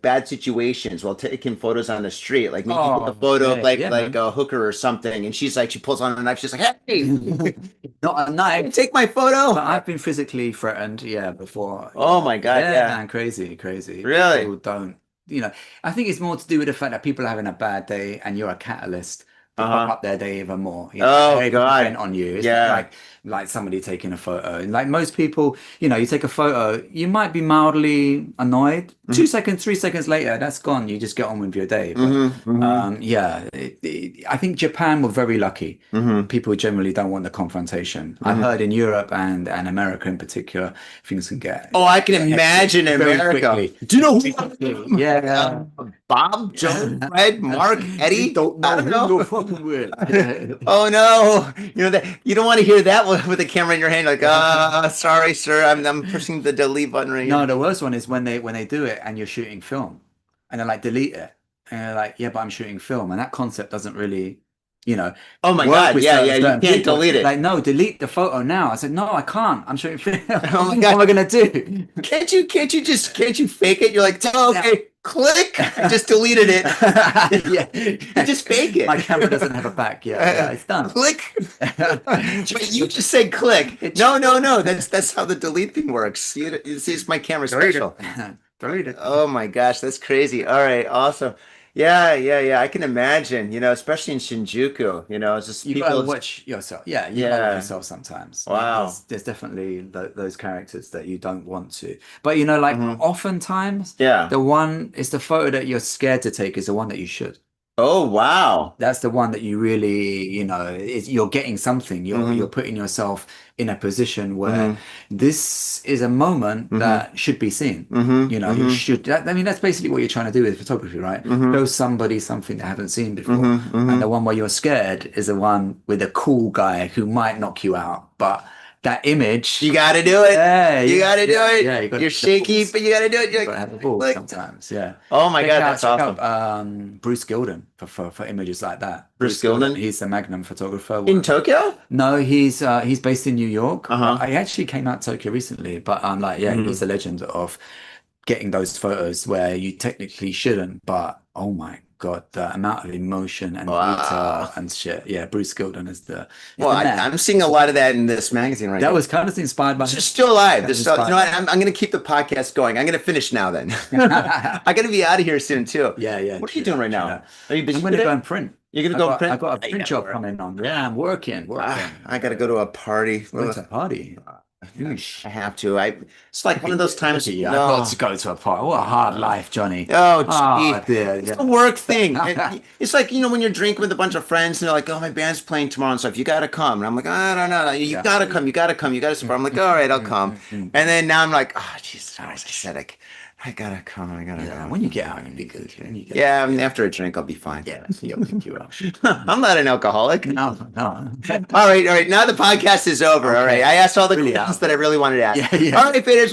[SPEAKER 2] bad situations while taking photos on the street. Like maybe you took a photo of like a hooker or something, and she pulls on a knife. She's like, "Hey,
[SPEAKER 1] Not a knife.
[SPEAKER 2] take my photo."
[SPEAKER 1] But I've been physically threatened, yeah, before.
[SPEAKER 2] Oh my God!
[SPEAKER 1] Yeah,
[SPEAKER 2] Yeah.
[SPEAKER 1] man, crazy, crazy.
[SPEAKER 2] Really?
[SPEAKER 1] People don't, I think it's more to do with the fact that people are having a bad day and you're a catalyst to
[SPEAKER 2] Uh-huh.
[SPEAKER 1] pop up their day even more.
[SPEAKER 2] Oh,
[SPEAKER 1] They
[SPEAKER 2] God.
[SPEAKER 1] depend on you. It's
[SPEAKER 2] Yeah.
[SPEAKER 1] like somebody taking a photo. Like most people, you take a photo, you might be mildly annoyed. 2 seconds, 3 seconds later, that's gone. You just get on with your day. But, yeah, I think Japan were very lucky. People generally don't want the confrontation. I've heard in Europe and America in particular, things can get
[SPEAKER 2] Oh, I can imagine in
[SPEAKER 1] very
[SPEAKER 2] America.
[SPEAKER 1] quickly.
[SPEAKER 2] Do you know who?
[SPEAKER 1] Yeah.
[SPEAKER 2] Bob, Joe, Fred, Mark, Eddie? I don't know.
[SPEAKER 1] who you're fucking with.
[SPEAKER 2] Oh no! You don't want to hear that with a camera in your hand. Like, sorry, sir, I'm pushing the delete button right
[SPEAKER 1] No,
[SPEAKER 2] here.
[SPEAKER 1] the worst one is when they do it and you're shooting film, and they're like delete it, and you're like, yeah, but I'm shooting film, and that concept doesn't really,
[SPEAKER 2] Oh my
[SPEAKER 1] work
[SPEAKER 2] God.
[SPEAKER 1] with
[SPEAKER 2] Yeah, yeah. You
[SPEAKER 1] certain
[SPEAKER 2] can't
[SPEAKER 1] people.
[SPEAKER 2] delete it.
[SPEAKER 1] Like, no, delete the photo now. I said, no, I can't. I'm sure.
[SPEAKER 2] Oh my
[SPEAKER 1] What
[SPEAKER 2] God.
[SPEAKER 1] am I gonna do?
[SPEAKER 2] Can't you fake it? You're like, oh, okay, click. I just deleted it.
[SPEAKER 1] Yeah,
[SPEAKER 2] You just fake it.
[SPEAKER 1] my camera doesn't have a back. Yeah, it's done.
[SPEAKER 2] Click. But you just said click. No, no, no. That's how the delete thing works. You see, it's my camera special.
[SPEAKER 1] Delete it.
[SPEAKER 2] Oh my gosh, that's crazy. All right, awesome. Yeah, yeah, yeah. I can imagine, especially in Shinjuku, it's just
[SPEAKER 1] You gotta
[SPEAKER 2] people.
[SPEAKER 1] watch yourself. Yeah, you gotta watch
[SPEAKER 2] Yeah.
[SPEAKER 1] yourself sometimes.
[SPEAKER 2] Wow.
[SPEAKER 1] There's definitely those characters that you don't want to. But like
[SPEAKER 2] Hmm.
[SPEAKER 1] oftentimes
[SPEAKER 2] Yeah.
[SPEAKER 1] the one is the photo that you're scared to take is the one that you should.
[SPEAKER 2] Oh, wow.
[SPEAKER 1] That's the one that you really, you're getting something. You're
[SPEAKER 2] Hmm.
[SPEAKER 1] putting yourself in a position where
[SPEAKER 2] Hmm.
[SPEAKER 1] this is a moment
[SPEAKER 2] Hmm.
[SPEAKER 1] that should be seen.
[SPEAKER 2] Hmm.
[SPEAKER 1] You
[SPEAKER 2] Hmm.
[SPEAKER 1] should. I mean, that's basically what you're trying to do with photography, right?
[SPEAKER 2] Hmm.
[SPEAKER 1] Show somebody something they haven't seen before.
[SPEAKER 2] Hmm.
[SPEAKER 1] And
[SPEAKER 2] Hmm.
[SPEAKER 1] the one where you're scared is the one with a cool guy who might knock you out, but that
[SPEAKER 2] You
[SPEAKER 1] image,
[SPEAKER 2] got to do it.
[SPEAKER 1] yeah,
[SPEAKER 2] You got to do it.
[SPEAKER 1] yeah, you got to
[SPEAKER 2] You're
[SPEAKER 1] have the
[SPEAKER 2] shaky,
[SPEAKER 1] balls.
[SPEAKER 2] but you got to do it. You're
[SPEAKER 1] You got to have the
[SPEAKER 2] like,
[SPEAKER 1] balls
[SPEAKER 2] click.
[SPEAKER 1] sometimes, yeah.
[SPEAKER 2] Oh my God, that's
[SPEAKER 1] Check
[SPEAKER 2] awesome.
[SPEAKER 1] out Bruce Gilden for images like that.
[SPEAKER 2] Bruce
[SPEAKER 1] Gilden,
[SPEAKER 2] Gilden
[SPEAKER 1] he's the Magnum photographer.
[SPEAKER 2] in Tokyo?
[SPEAKER 1] No, he's based in New York, but
[SPEAKER 2] Uh-huh.
[SPEAKER 1] I actually came out to Tokyo recently. But like, yeah,
[SPEAKER 2] Hmm.
[SPEAKER 1] he's the legend of getting those photos where you technically shouldn't, but oh my God, the amount of emotion and detail
[SPEAKER 2] Wow.
[SPEAKER 1] and shit. Yeah, Bruce Gilden is
[SPEAKER 2] Well,
[SPEAKER 1] the man.
[SPEAKER 2] I'm seeing a lot of that in this magazine right
[SPEAKER 1] That
[SPEAKER 2] here.
[SPEAKER 1] was kind of inspired by
[SPEAKER 2] They're
[SPEAKER 1] him.
[SPEAKER 2] still alive.
[SPEAKER 1] Kind
[SPEAKER 2] They're
[SPEAKER 1] of
[SPEAKER 2] still,
[SPEAKER 1] inspired.
[SPEAKER 2] what? I'm going to keep the podcast going. I'm going to finish now then. I got to be out of here soon too.
[SPEAKER 1] Yeah, yeah.
[SPEAKER 2] What are you
[SPEAKER 1] True
[SPEAKER 2] doing
[SPEAKER 1] that,
[SPEAKER 2] right
[SPEAKER 1] true
[SPEAKER 2] now?
[SPEAKER 1] that.
[SPEAKER 2] Are you busy
[SPEAKER 1] I'm gonna go
[SPEAKER 2] today?
[SPEAKER 1] and print.
[SPEAKER 2] You're going to go and
[SPEAKER 1] I
[SPEAKER 2] print?
[SPEAKER 1] got a
[SPEAKER 2] You
[SPEAKER 1] print
[SPEAKER 2] gotta
[SPEAKER 1] job
[SPEAKER 2] work.
[SPEAKER 1] coming on. Yeah, I'm working.
[SPEAKER 2] I got to go to a party.
[SPEAKER 1] Going
[SPEAKER 2] Ugh.
[SPEAKER 1] to a party. Yeesh.
[SPEAKER 2] I have to. It's like one of those
[SPEAKER 1] Look
[SPEAKER 2] times.
[SPEAKER 1] at you. I
[SPEAKER 2] No.
[SPEAKER 1] got to go to a party. What a hard life, Johnny.
[SPEAKER 2] Oh,
[SPEAKER 1] Oh,
[SPEAKER 2] gee.
[SPEAKER 1] dear.
[SPEAKER 2] It's
[SPEAKER 1] Yeah.
[SPEAKER 2] a work thing. It's like, when you're drinking with a bunch of friends and they're like, oh, my band's playing tomorrow and stuff. You got to come. And I'm like, I don't know. You
[SPEAKER 1] Yeah.
[SPEAKER 2] got to come. You got to come. You got to support. I'm like, all right, I'll come. And then now I'm like, oh, Jesus Christ. I said, I got to come. I got to
[SPEAKER 1] Yeah,
[SPEAKER 2] go.
[SPEAKER 1] when you get out, you'll be good. When you get
[SPEAKER 2] Yeah, I mean, after a drink, I'll be fine.
[SPEAKER 1] yeah, you'll pick you up.
[SPEAKER 2] I'm not an alcoholic.
[SPEAKER 1] No, no.
[SPEAKER 2] All right, all right. Now the podcast is over. All right.
[SPEAKER 1] Okay.
[SPEAKER 2] I asked all the
[SPEAKER 1] Really
[SPEAKER 2] questions
[SPEAKER 1] out.
[SPEAKER 2] that I really wanted to ask.
[SPEAKER 1] Yeah, yeah.
[SPEAKER 2] All right, faders.